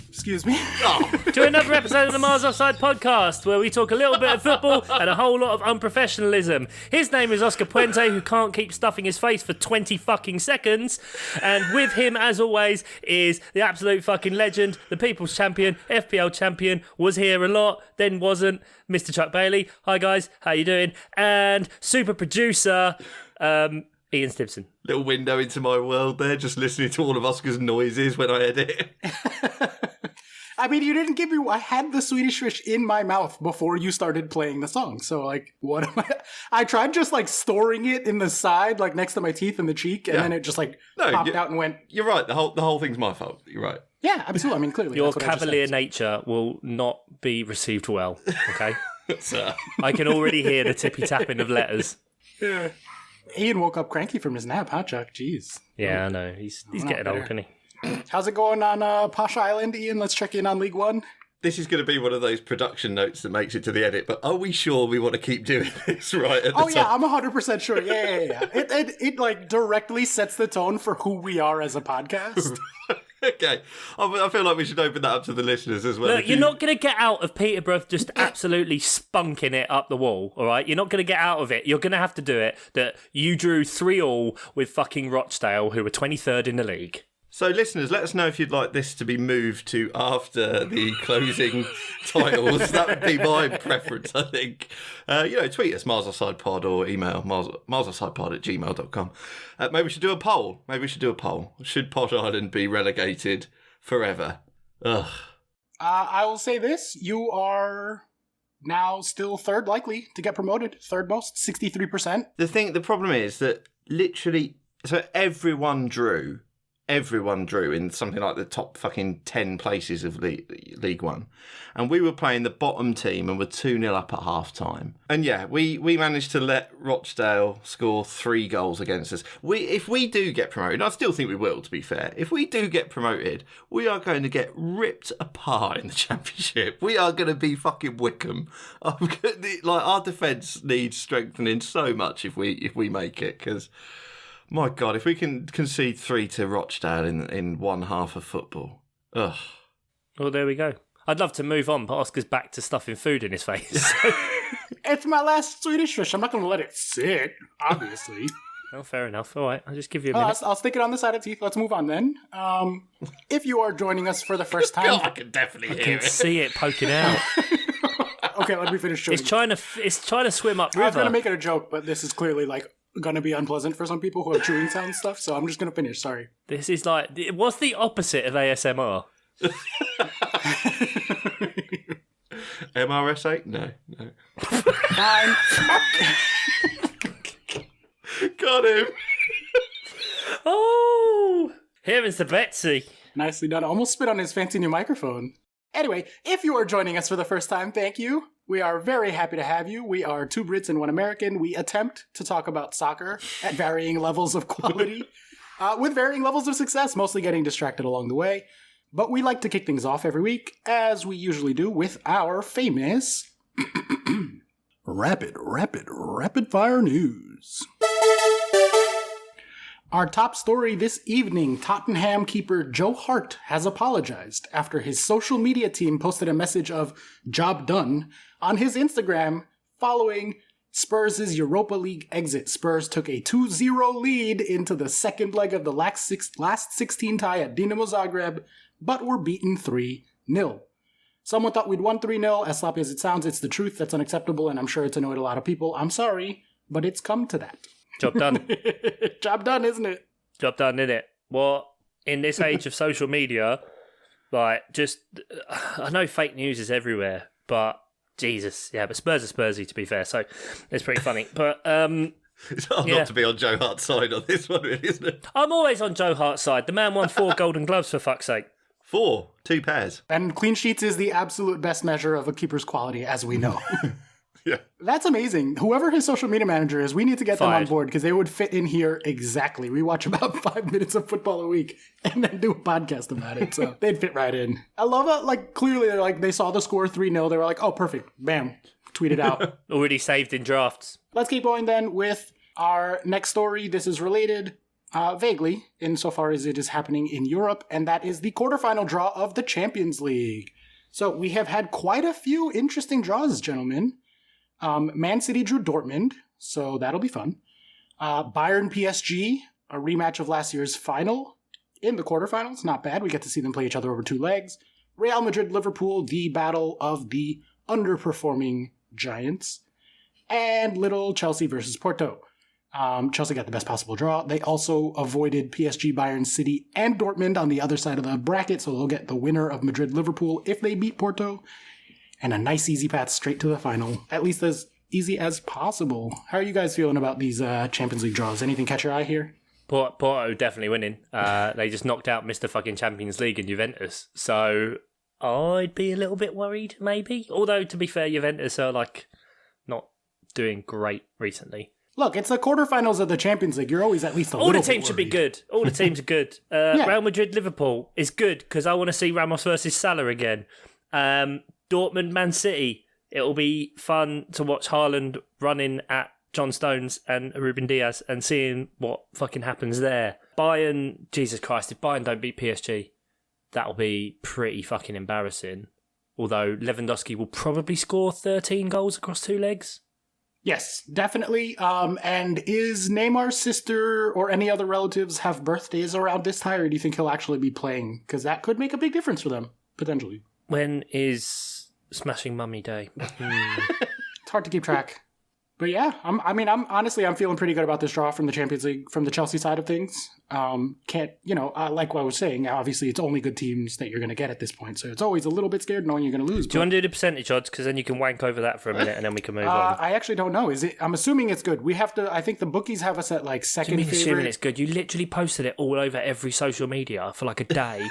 Excuse me. To another episode of the Mars Offside podcast, where we talk a little bit of football and a whole lot of unprofessionalism. His name is Oscar Puente, who can't keep stuffing his face for 20 fucking seconds. And with him, as always, is the absolute fucking legend, the People's Champion, FPL Champion, was here a lot, then wasn't, Mr. Chuck Bailey. Hi guys, how you doing? And super producer, Ian Stimpson. Little window into my world there, just listening to all of Oscar's noises when I edit. I mean, you didn't give me... I had the Swedish fish in my mouth before you started playing the song. So, like, what am I... I tried just, like, storing it in the side, like, next to my teeth in the cheek, and then it just, like, popped out and went... You're right. The whole thing's my fault. You're right. Yeah, absolutely. I mean, clearly. Your cavalier nature will not be received well, okay? I can already hear the tippy-tapping of letters. Yeah. Ian woke up cranky from his nap, huh, Chuck? Jeez. Yeah, I know. He's getting old, isn't he? How's it going on Posh Island, Ian? Let's check in on League One. This is going to be one of those production notes that makes it to the edit, but are we sure we want to keep doing this right at the top? Yeah, I'm 100% sure. Yeah. It like directly sets the tone for who we are as a podcast. Okay. I feel like we should open that up to the listeners as well. Look, you're not going to get out of Peterborough just absolutely spunking it up the wall, all right? You're not going to get out of it. You're going to have to do it that you drew 3-3 with fucking Rochdale, who were 23rd in the league. So, listeners, let us know if you'd like this to be moved to after the closing titles. That would be my preference, I think. Tweet us, Mars Offside Pod, or email marsoffsidepod@gmail.com. Maybe we should do a poll. Should Pod Island be relegated forever? Ugh. I will say this. You are now still third likely to get promoted. Third most, 63%. The problem is that literally, so everyone drew in something like the top fucking 10 places of League One. And we were playing the bottom team and were 2-0 up at half-time. And yeah, we managed to let Rochdale score 3 goals against us. If we do get promoted, and I still think we will, to be fair, if we do get promoted, we are going to get ripped apart in the Championship. We are going to be fucking Wickham. Our defence needs strengthening so much if we make it, because... My God, if we can concede 3 to Rochdale in one half of football. Ugh. Well, there we go. I'd love to move on, but Oscar's back to stuffing food in his face. It's my last Swedish fish. I'm not going to let it sit, obviously. Oh, fair enough. All right, I'll just give you a minute. I'll stick it on the side of the teeth. Let's move on then. If you are joining us for the first time... I can definitely hear it. I can see it poking out. Okay, let me finish chewing. It's trying to swim up river. I was going to make it a joke, but this is clearly like... going to be unpleasant for some people who have chewing sound stuff, so I'm just going to finish, sorry. This is like, what's the opposite of ASMR? MRSA? No. Fine. Got him. Oh, here is the Betsy. Nicely done. Almost spit on his fancy new microphone. Anyway, if you are joining us for the first time, thank you. We are very happy to have you. We are 2 Brits and 1 American. We attempt to talk about soccer at varying levels of quality, with varying levels of success, mostly getting distracted along the way. But we like to kick things off every week, as we usually do, with our famous rapid fire news. Our top story this evening, Tottenham keeper Joe Hart has apologized after his social media team posted a message of "job done" on his Instagram following Spurs' Europa League exit. Spurs took a 2-0 lead into the second leg of the last 16 tie at Dinamo Zagreb, but were beaten 3-0. Someone thought we'd won 3-0. As sloppy as it sounds, it's the truth. That's unacceptable, and I'm sure it's annoyed a lot of people. I'm sorry, but it's come to that. Job done. Job done, isn't it? Job done, isn't it? Well, in this age of social media, I know fake news is everywhere, but Jesus, yeah, but Spurs are Spursy, to be fair, so it's pretty funny. But it's hard not to be on Joe Hart's side on this one, really, isn't it? I'm always on Joe Hart's side. The man won 4 Golden Gloves, for fuck's sake. 4, 2 pairs. And clean sheets is the absolute best measure of a keeper's quality, as we know. Yeah. That's amazing. Whoever his social media manager is, we need to get them on board because they would fit in here exactly. We watch about 5 minutes of football a week and then do a podcast about it. So they'd fit right in. I love it. Like, clearly, they're like, they saw the score 3-0. They were like, oh, perfect. Bam. Tweet it out. Already saved in drafts. Let's keep going then with our next story. This is related. Vaguely, insofar as it is happening in Europe, and that is the quarterfinal draw of the Champions League. So we have had quite a few interesting draws, gentlemen. Man City drew Dortmund, so that'll be fun. Bayern PSG, a rematch of last year's final in the quarterfinals. Not bad. We get to see them play each other over 2 legs. Real Madrid Liverpool, the battle of the underperforming giants. And little Chelsea versus Porto. Chelsea got the best possible draw. They also avoided PSG, Bayern, City, and Dortmund on the other side of the bracket, so they'll get the winner of Madrid-Liverpool if they beat Porto, and a nice easy path straight to the final, at least as easy as possible. How are you guys feeling about these Champions League draws? Anything catch your eye here? Porto definitely winning. They just knocked out Mr. fucking Champions League and Juventus, so I'd be a little bit worried, maybe. Although, to be fair, Juventus are, not doing great recently. Look, it's the quarterfinals of the Champions League. You're always at least a little bit All the teams should be good. All the teams are good. Yeah. Real Madrid, Liverpool is good because I want to see Ramos versus Salah again. Dortmund, Man City. It'll be fun to watch Haaland running at John Stones and Ruben Diaz and seeing what fucking happens there. Bayern, Jesus Christ, if Bayern don't beat PSG, that'll be pretty fucking embarrassing. Although Lewandowski will probably score 13 goals across 2 legs. Yes, definitely. And is Neymar's sister or any other relatives have birthdays around this time, or do you think he'll actually be playing? Because that could make a big difference for them, potentially. When is Smashing Mummy Day? It's hard to keep track. But yeah, I'm feeling pretty good about this draw from the Champions League, from the Chelsea side of things. Like what I was saying, obviously it's only good teams that you're going to get at this point. So it's always a little bit scared knowing you're going to lose. Do you want to do the percentage odds? Because then you can wank over that for a minute and then we can move on. I actually don't know. I'm assuming it's good. We have to, I think the bookies have us at second favorite. Assuming it's good? You literally posted it all over every social media for a day.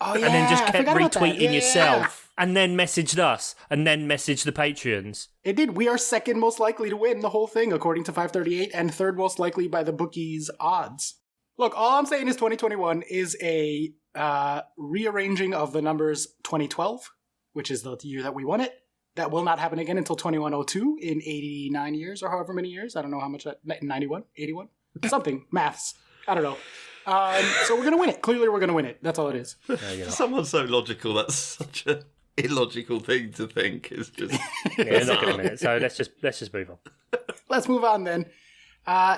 Oh, yeah, and then just kept retweeting yourself. Yeah. And then messaged us, and then messaged the Patreons. It did. We are second most likely to win the whole thing, according to 538, and third most likely by the bookies' odds. Look, all I'm saying is 2021 is a rearranging of the numbers 2012, which is the year that we won it. That will not happen again until 2102 in 89 years, or however many years. I don't know how much that... 91? 81? Something. Maths. I don't know. So we're going to win it. Clearly, we're going to win it. That's all it is. Someone's so logical. That's such a... illogical thing to think. Is just not going to win it. So let's just move on. Let's move on then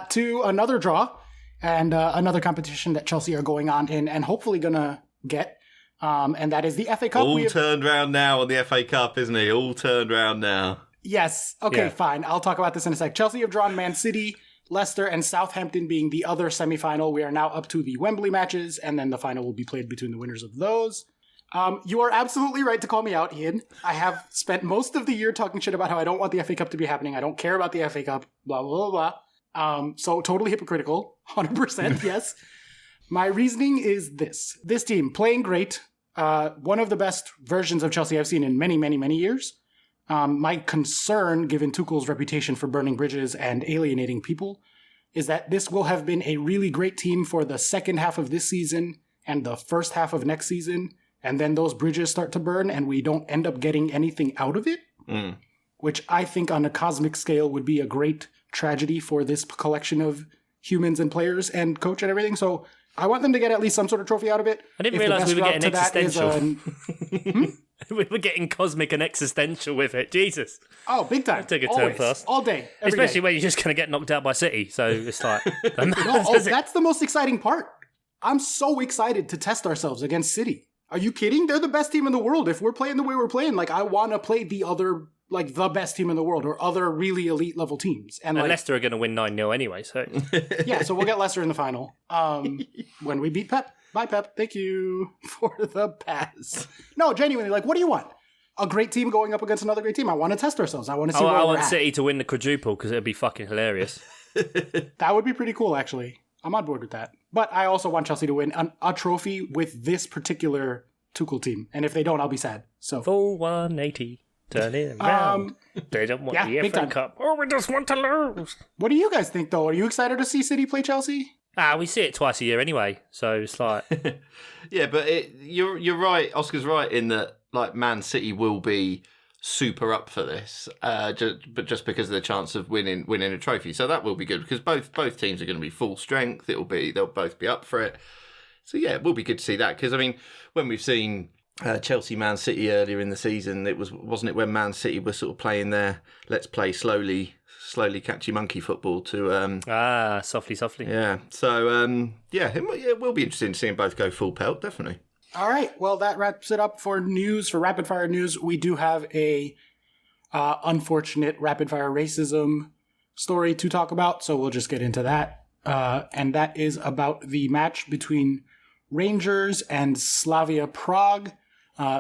to another draw and another competition that Chelsea are going on in and hopefully going to get, and that is the FA Cup. All turned round now on the FA Cup, isn't he? All turned round now. Yes. Okay, fine. I'll talk about this in a sec. Chelsea have drawn Man City, Leicester, and Southampton being the other semi-final. We are now up to the Wembley matches, and then the final will be played between the winners of those. You are absolutely right to call me out, Ian. I have spent most of the year talking shit about how I don't want the FA Cup to be happening. I don't care about the FA Cup, blah, blah, blah, blah. So totally hypocritical, 100%, yes. My reasoning is this. This team, playing great, one of the best versions of Chelsea I've seen in many, many, many years. My concern, given Tuchel's reputation for burning bridges and alienating people, is that this will have been a really great team for the second half of this season and the first half of next season. And then those bridges start to burn and we don't end up getting anything out of it, which I think on a cosmic scale would be a great tragedy for this collection of humans and players and coach and everything. So I want them to get at least some sort of trophy out of it. I didn't realise we were getting existential. We were getting cosmic and existential with it. Jesus. Oh, big time. Took a Always. turn fast. All day. Especially day. when you're just going to get knocked out by City. So it's like... That's the most exciting part. I'm so excited to test ourselves against City. Are you kidding? They're the best team in the world. If we're playing the way we're playing, I want to play the other, the best team in the world or other really elite level teams. And Leicester are going to win 9-0 anyway, so... Yeah, so we'll get Leicester in the final when we beat Pep. Bye, Pep. Thank you for the pass. No, genuinely, what do you want? A great team going up against another great team. I want to test ourselves. I want to see where we're at. I want City to win the quadruple because it'd be fucking hilarious. That would be pretty cool, actually. I'm on board with that. But I also want Chelsea to win a trophy with this particular Tuchel team. And if they don't, I'll be sad. So full 180. Turn it around. They don't want the FA Cup. Oh, we just want to lose. What do you guys think, though? Are you excited to see City play Chelsea? We see it twice a year anyway. So it's like... Yeah, but you're right. Oscar's right in that, Man City will be super up for this, but just because of the chance of winning a trophy. So that will be good because both teams are going to be full strength. They'll both be up for it. So yeah, it will be good to see that because I mean, when we've seen Chelsea, Man City earlier in the season, wasn't it when Man City were sort of playing their let's play slowly catchy monkey football to softly. Yeah. So it will be interesting to see them both go full pelt, definitely. All right. Well, that wraps it up for news, for rapid fire news. We do have a unfortunate rapid fire racism story to talk about, so we'll just get into that. And that is about the match between Rangers and Slavia Prague.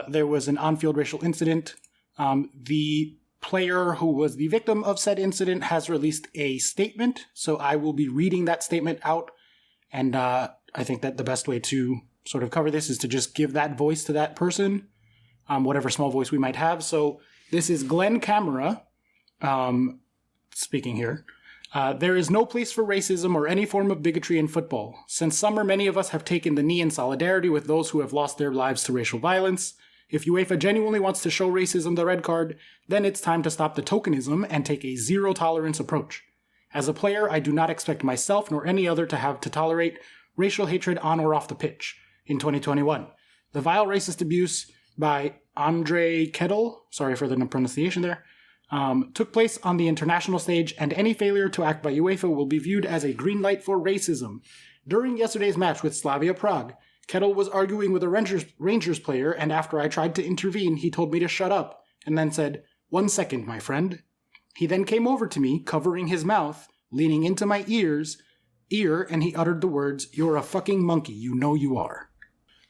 There was an on-field racial incident. The player who was the victim of said incident has released a statement, so I will be reading that statement out. And I think that the best way to sort of cover this is to just give that voice to that person, whatever small voice we might have. So this is Glenn Camera speaking here. There is no place for racism or any form of bigotry in football. Since summer, many of us have taken the knee in solidarity with those who have lost their lives to racial violence. If UEFA genuinely wants to show racism the red card, then it's time to stop the tokenism and take a zero-tolerance approach. As a player, I do not expect myself nor any other to have to tolerate racial hatred on or off the pitch. In 2021, the vile racist abuse by Andre Kettle, sorry for the pronunciation there, took place on the international stage, and any failure to act by UEFA will be viewed as a green light for racism. During yesterday's match with Slavia Prague, Kettle was arguing with a Rangers player, and after I tried to intervene, he told me to shut up, and then said, "1 second, my friend." He then came over to me, covering his mouth, leaning into my ear, and he uttered the words, "You're a fucking monkey, you know you are."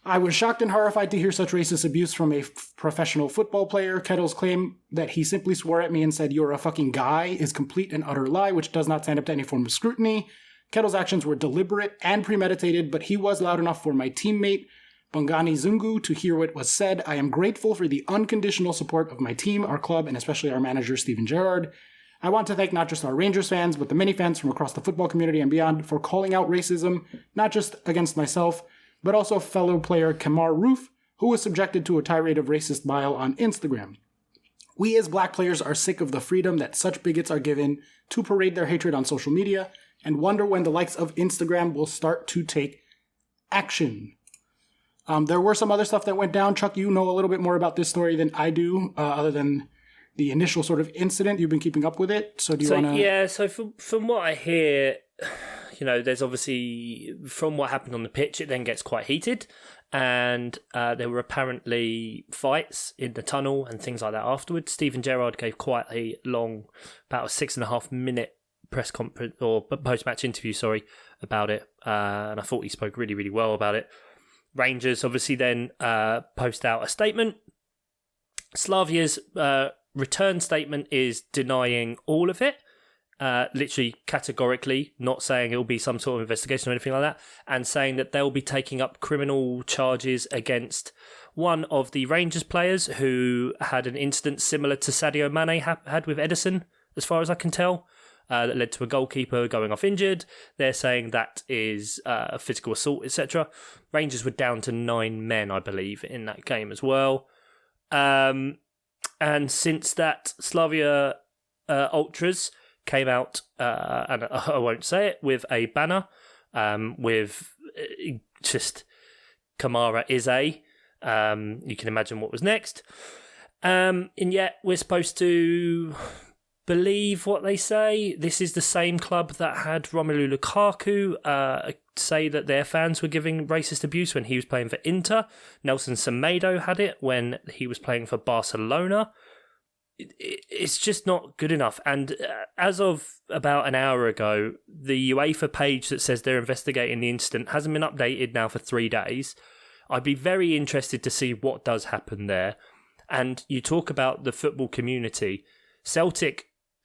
I was shocked and horrified to hear such racist abuse from a professional football player. Kettle's claim that he simply swore at me and said, "You're a fucking guy," is complete and utter lie, which does not stand up to any form of scrutiny. Kettle's actions were deliberate and premeditated, but he was loud enough for my teammate, Bongani Zungu, to hear what was said. I am grateful for the unconditional support of my team, our club, and especially our manager, Steven Gerrard. I want to thank not just our Rangers fans, but the many fans from across the football community and beyond for calling out racism, not just against myself, but also fellow player Kamar Roof, who was subjected to a tirade of racist bile on Instagram. We as black players are sick of the freedom that such bigots are given to parade their hatred on social media, and wonder when the likes of Instagram will start to take action. There were some other stuff that went down. Chuck, you know a little bit more about this story than I do, other than the initial sort of incident. You've been keeping up with it, so do you want to... Yeah, so from what I hear... there's obviously, from what happened on the pitch, it then gets quite heated. And there were apparently fights in the tunnel and things like that afterwards. Steven Gerrard gave quite a long, about a 6.5-minute press conference, or post-match interview, about it. And I thought he spoke really, really well about it. Rangers obviously then post out a statement. Slavia's return statement is denying all of it. Literally categorically not saying it will be some sort of investigation or anything like that, and saying that they'll be taking up criminal charges against one of the Rangers players who had an incident similar to Sadio Mane had with Edison, as far as I can tell, that led to a goalkeeper going off injured. They're saying that is a physical assault, etc. Rangers were down to 9 men, I believe, in that game as well. And since that, Slavia Ultras came out, and I won't say it, with a banner with just Kamara is a. You can imagine what was next. And yet we're supposed to believe what they say. This is the same club that had Romelu Lukaku say that their fans were giving racist abuse when he was playing for Inter. Nelson Semedo had it when he was playing for Barcelona. It's just not good enough. And as of about an hour ago, the UEFA page that says they're investigating the incident hasn't been updated now for 3 days. I'd be very interested to see what does happen there. And you talk about the football community.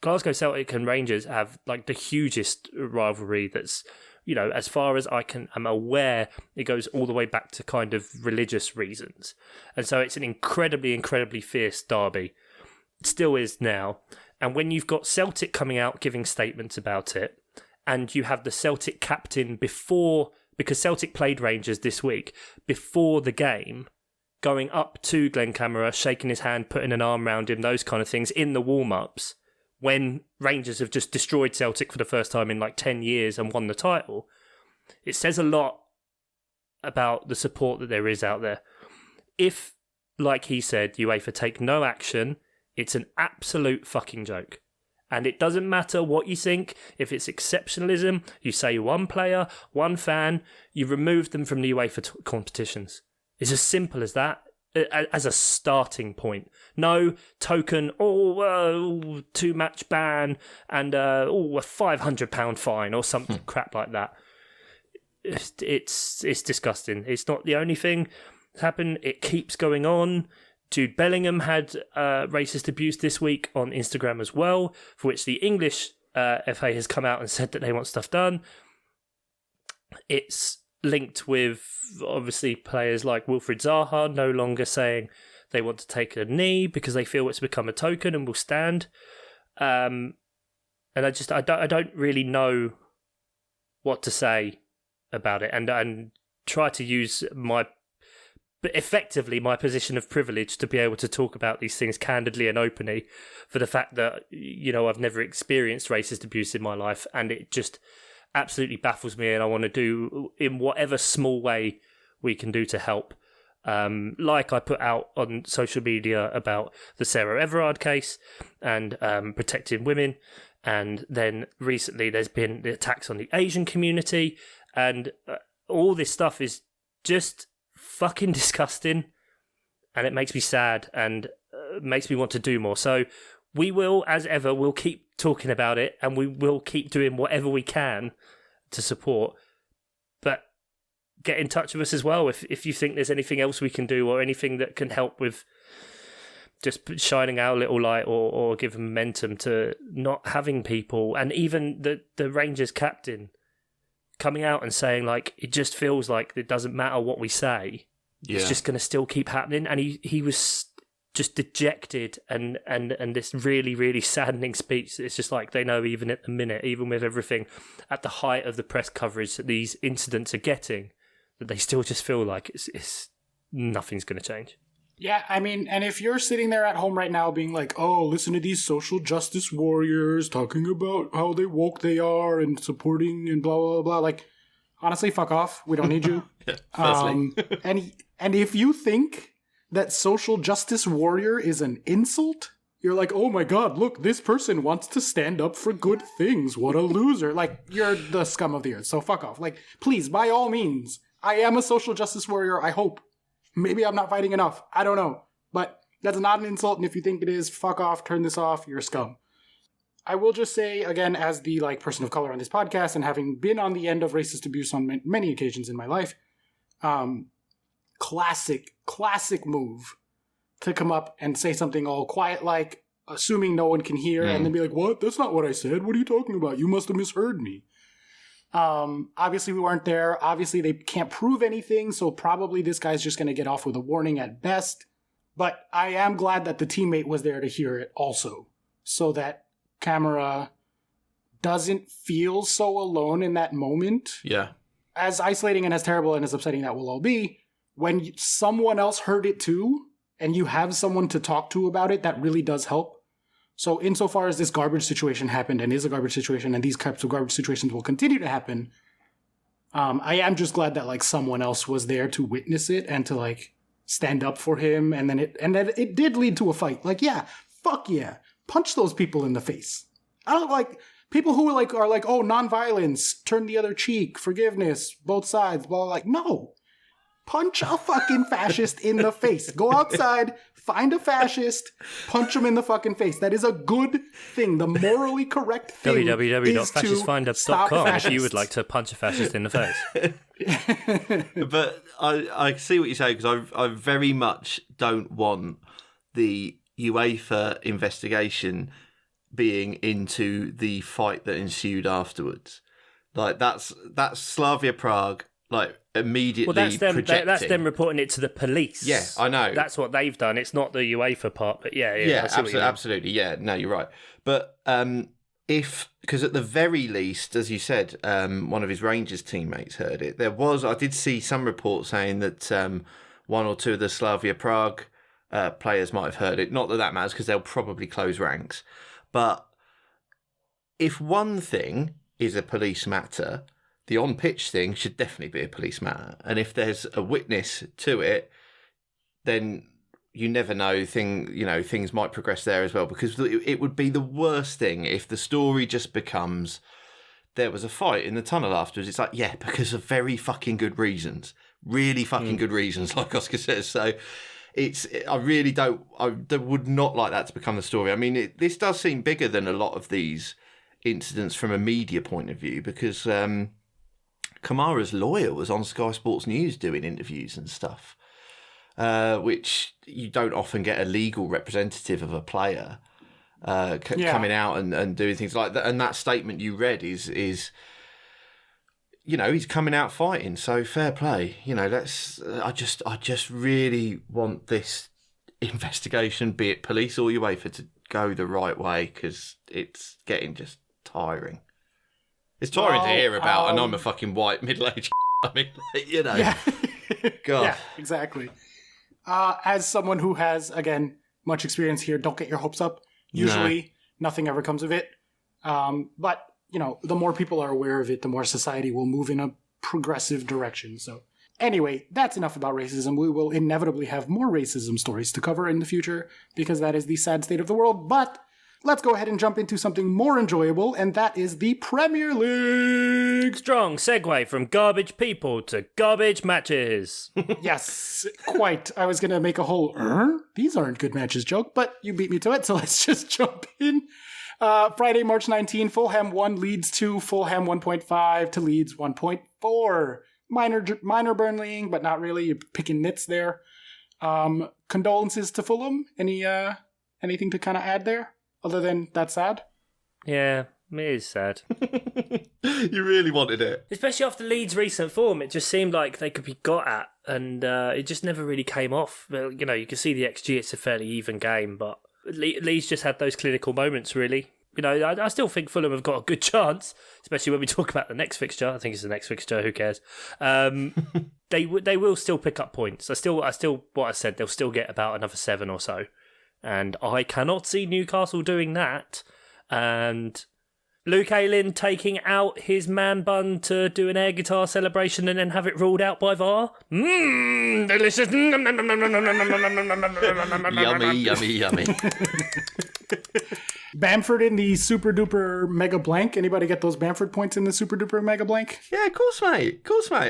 Glasgow Celtic and Rangers have like the hugest rivalry that's, as far as I'm aware, it goes all the way back to kind of religious reasons. And so it's an incredibly, incredibly fierce derby. It still is now. And when you've got Celtic coming out giving statements about it, and you have the Celtic captain because Celtic played Rangers this week, before the game, going up to Glenn Kamara, shaking his hand, putting an arm around him, those kind of things in the warm-ups, when Rangers have just destroyed Celtic for the first time in like 10 years and won the title, it says a lot about the support that there is out there. If, like he said, UEFA take no action, it's an absolute fucking joke. And it doesn't matter what you think. If it's exceptionalism, you say one player, one fan, you remove them from the UEFA competitions. It's as simple as that, as a starting point. No token, 2-match ban, and a £500 fine or something crap like that. It's disgusting. It's not the only thing that's happened. It keeps going on. Jude Bellingham had racist abuse this week on Instagram as well, for which the English FA has come out and said that they want stuff done. It's linked with, obviously, players like Wilfried Zaha no longer saying they want to take a knee because they feel it's become a token and will stand. And I don't really know what to say about it, and try to use my position of privilege to be able to talk about these things candidly and openly, for the fact that, you know, I've never experienced racist abuse in my life, and it just absolutely baffles me, and I want to do in whatever small way we can do to help. Like I put out on social media about the Sarah Everard case and protecting women, and then recently there's been the attacks on the Asian community, and all this stuff is just fucking disgusting, and it makes me sad and makes me want to do more. So we will, as ever, we'll keep talking about it, and we will keep doing whatever we can to support. But get in touch with us as well if you think there's anything else we can do, or anything that can help with just shining our little light, or give momentum to not having people. And even the Rangers captain coming out and saying, like, it just feels like it doesn't matter what we say. Yeah. It's just going to still keep happening. And he was just dejected and this really, really saddening speech. It's just like, they know even at the minute, even with everything at the height of the press coverage that these incidents are getting, that they still just feel like it's nothing's going to change. Yeah, I mean, and if you're sitting there at home right now being like, oh, listen to these social justice warriors talking about how woke they are and supporting and blah, blah, blah, like, honestly, fuck off. We don't need you. And if you think that social justice warrior is an insult, you're like, oh my god, look, this person wants to stand up for good things. What a loser. Like, you're the scum of the earth, so fuck off. Like, please, by all means, I am a social justice warrior, I hope. Maybe I'm not fighting enough. I don't know. But that's not an insult, and if you think it is, fuck off, turn this off, you're a scum. I will just say, again, as the person of color on this podcast, and having been on the end of racist abuse on many occasions in my life, classic move to come up and say something all quiet, like, assuming no one can hear, and then be like, what? That's not what I said. What are you talking about? You must have misheard me. Obviously we weren't there. Obviously they can't prove anything, so probably this guy's just going to get off with a warning at best. But I am glad that the teammate was there to hear it also, so that Kamara doesn't feel so alone in that moment. Yeah. As isolating and as terrible and as upsetting that will all be, when someone else heard it too, and you have someone to talk to about it, that really does help. So insofar as this garbage situation happened and is a garbage situation, and these types of garbage situations will continue to happen, I am just glad that someone else was there to witness it and to stand up for him, and then it did lead to a fight. Fuck yeah, punch those people in the face. I don't like people who are oh, nonviolence, turn the other cheek, forgiveness, both sides, blah. No. Punch a fucking fascist in the face. Go outside, find a fascist, punch him in the fucking face. That is a good thing. The morally correct thing www.fascistfindup.com if you would like to punch a fascist in the face. But I see what you say, because I very much don't want the UEFA investigation being into the fight that ensued afterwards. That's Slavia Prague, immediately projecting. That's them reporting it to the police. Yeah, I know. That's what they've done. It's not the UEFA part, but yeah, absolutely. Yeah, no, you're right. But because at the very least, as you said, one of his Rangers teammates heard it. I did see some reports saying that one or two of the Slavia Prague players might have heard it. Not that that matters because they'll probably close ranks. But if one thing is a police matter, the on-pitch thing should definitely be a police matter. And if there's a witness to it, then you never know. Things might progress there as well, because it would be the worst thing if the story just becomes there was a fight in the tunnel afterwards. It's like, yeah, because of very fucking good reasons. Really fucking good reasons, like Oscar says. So I would not like that to become the story. I mean, this does seem bigger than a lot of these incidents from a media point of view, because Kamara's lawyer was on Sky Sports News doing interviews and stuff, which you don't often get a legal representative of a player coming out and doing things like that. And that statement you read is he's coming out fighting. So fair play. I just really want this investigation, be it police or UEFA, to go the right way, because it's getting just tiring. It's tiring to hear about, and I'm a fucking white middle-aged. I mean, Yeah. God. Yeah, exactly. As someone who has, again, much experience here, don't get your hopes up. Usually, nothing ever comes of it. But, the more people are aware of it, the more society will move in a progressive direction. So, anyway, that's enough about racism. We will inevitably have more racism stories to cover in the future, because that is the sad state of the world. But let's go ahead and jump into something more enjoyable, and that is the Premier League. Strong segue from garbage people to garbage matches. Yes, quite. I was going to make a whole, these aren't good matches joke, but you beat me to it, so let's just jump in. Friday, March 19, Fulham 1, Leeds 2, Fulham 1.5 to Leeds 1.4. Minor Burnleying, but not really. You're picking nits there. Condolences to Fulham. Anything to kind of add there, other than that's sad? Yeah, it is sad. You really wanted it. Especially after Leeds' recent form, it just seemed like they could be got at, and it just never really came off. Well, you can see the XG, it's a fairly even game, but Leeds just had those clinical moments, really. I still think Fulham have got a good chance, especially when we talk about the next fixture. I think it's the next fixture, who cares? They will still pick up points. I still, what I said, they'll still get about another 7 or so. And I cannot see Newcastle doing that. And Luke Ayling taking out his man bun to do an air guitar celebration and then have it ruled out by VAR. Delicious. Yummy. Bamford in the super duper mega blank. Anybody get those Bamford points in the super duper mega blank? Yeah, of course, mate.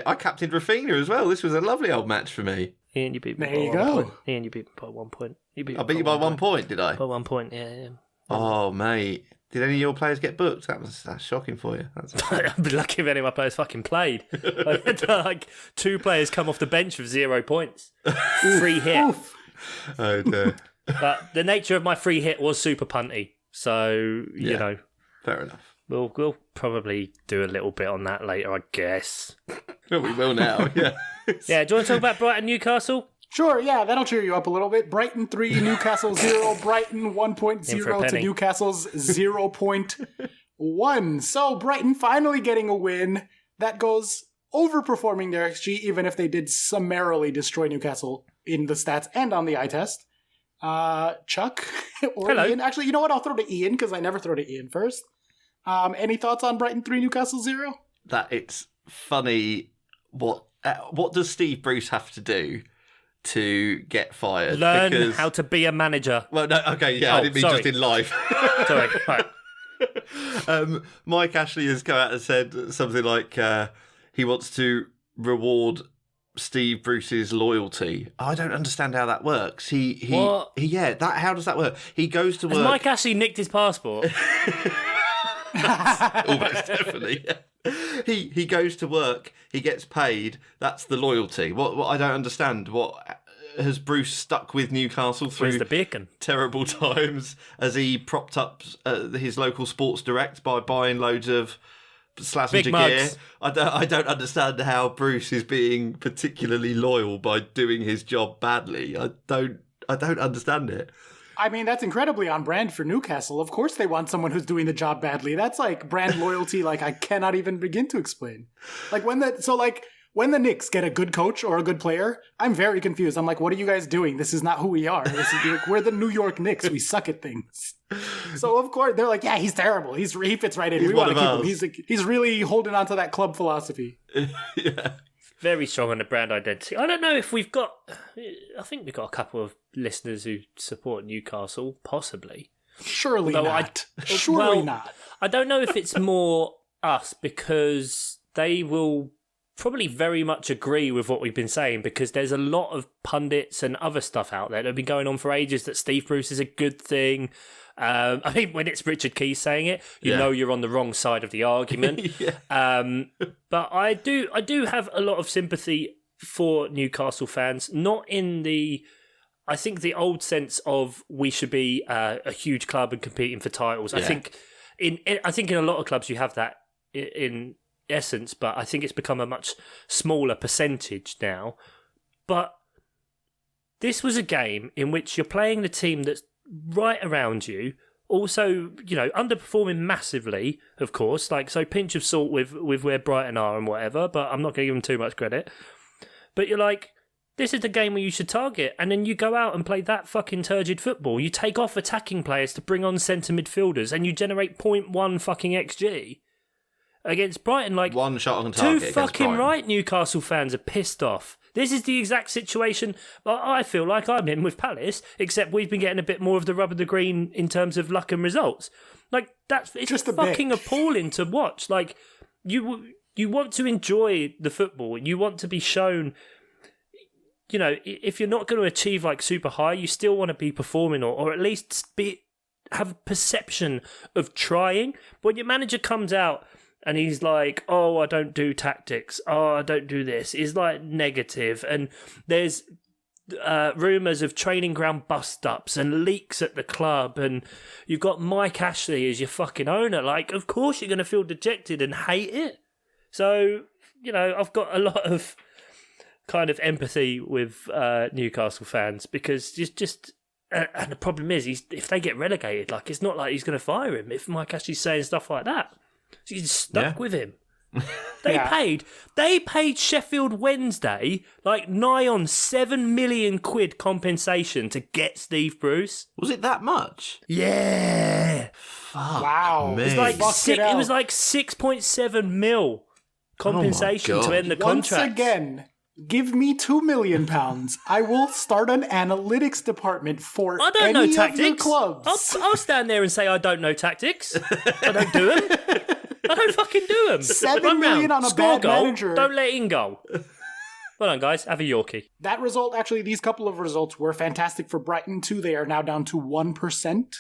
I captained Rafinha as well. This was a lovely old match for me. Ian, you beat me there by you 1 go. point. Ian, you beat me by 1 point. I beat you by 1 point, did I? By 1 point, yeah. Oh, mate. Did any of your players get booked? That's shocking for you. I'd be lucky if any of my players fucking played. I had like 2 players come off the bench with 0 points. Free hit. Oh, dear. But the nature of my free hit was super punty. So, Fair enough. We'll probably do a little bit on that later, I guess. Well, we will now, yeah. Yeah, do you want to talk about Brighton Newcastle? Sure, yeah, that'll cheer you up a little bit. Brighton 3, Newcastle 0, Brighton 1.0 to Newcastle's 0.1. So Brighton finally getting a win. That goes overperforming their XG, even if they did summarily destroy Newcastle in the stats and on the eye test. Chuck or Hello. Ian? Actually, you know what? I'll throw to Ian, because I never throw to Ian first. Any thoughts on Brighton 3, Newcastle 0? That it's funny. What does Steve Bruce have to do to get fired? Learn how to be a manager. Well, no, okay, yeah, I didn't mean just in life. Sorry, right. Mike Ashley has come out and said something like he wants to reward Steve Bruce's loyalty. I don't understand how that works. How does that work? He goes to work. Has Mike Ashley nicked his passport? Almost definitely. Yeah. He goes to work. He gets paid. That's the loyalty. What I don't understand. What has Bruce stuck with Newcastle through Where's the bacon? Terrible times? As he propped up his local Sports Direct by buying loads of Slazenger gear. I don't understand how Bruce is being particularly loyal by doing his job badly. I don't understand it. I mean, that's incredibly on brand for Newcastle. Of course they want someone who's doing the job badly. That's like brand loyalty like I cannot even begin to explain. Like when when the Knicks get a good coach or a good player, I'm very confused. I'm like, what are you guys doing? This is not who we are. This is like, we're the New York Knicks. We suck at things. So of course they're like, yeah, he's terrible. He fits right in. We want to keep him. He's really holding on to that club philosophy. Yeah. Very strong on the brand identity. I don't know if we've got... I think we've got a couple of listeners who support Newcastle, possibly. Surely not. Surely not. I don't know if it's more us because they will probably very much agree with what we've been saying because there's a lot of pundits and other stuff out there that have been going on for ages that Steve Bruce is a good thing. I mean, when it's Richard Keys saying it, you know you're on the wrong side of the argument. But I do have a lot of sympathy for Newcastle fans, not in the... I think the old sense of we should be a huge club and competing for titles. I think in a lot of clubs you have that in essence, but I think it's become a much smaller percentage now. But this was a game in which you're playing the team that's right around you, also, underperforming massively, of course, so pinch of salt with where Brighton are and whatever, but I'm not going to give them too much credit. But you're like, this is the game where you should target, and then you go out and play that fucking turgid football. You take off attacking players to bring on centre midfielders, and you generate 0.1 fucking XG against Brighton. One shot on target. Too fucking right, Newcastle fans are pissed off. This is the exact situation I feel like I'm in with Palace, except we've been getting a bit more of the rub of the green in terms of luck and results. It's just fucking appalling to watch. You want to enjoy the football, and you want to be shown... if you're not going to achieve super high, you still want to be performing or at least have a perception of trying. But when your manager comes out and he's like, oh, I don't do tactics, oh, I don't do this, is negative, and there's rumours of training ground bust-ups and leaks at the club, and you've got Mike Ashley as your fucking owner, of course you're going to feel dejected and hate it. So, I've got a lot of kind of empathy with Newcastle fans because just and the problem is if they get relegated, it's not like he's going to fire him if Mike Ashley's saying stuff like that. So he's stuck with him. They paid Sheffield Wednesday nigh on £7 million compensation to get Steve Bruce. Was it that much? Yeah. Fuck wow. Me. It was 6.7 mil compensation to end the contract. Once again. Give me £2 million. I will start an analytics department for I don't know any tactics. of your clubs. I'll stand there and say I don't know tactics. I don't do them. I don't fucking do them. $7 million on a score bad goal, manager. Don't let in goal. Well done, guys. Have a Yorkie. That result, actually, these couple of results were fantastic for Brighton too. They are now down to 1%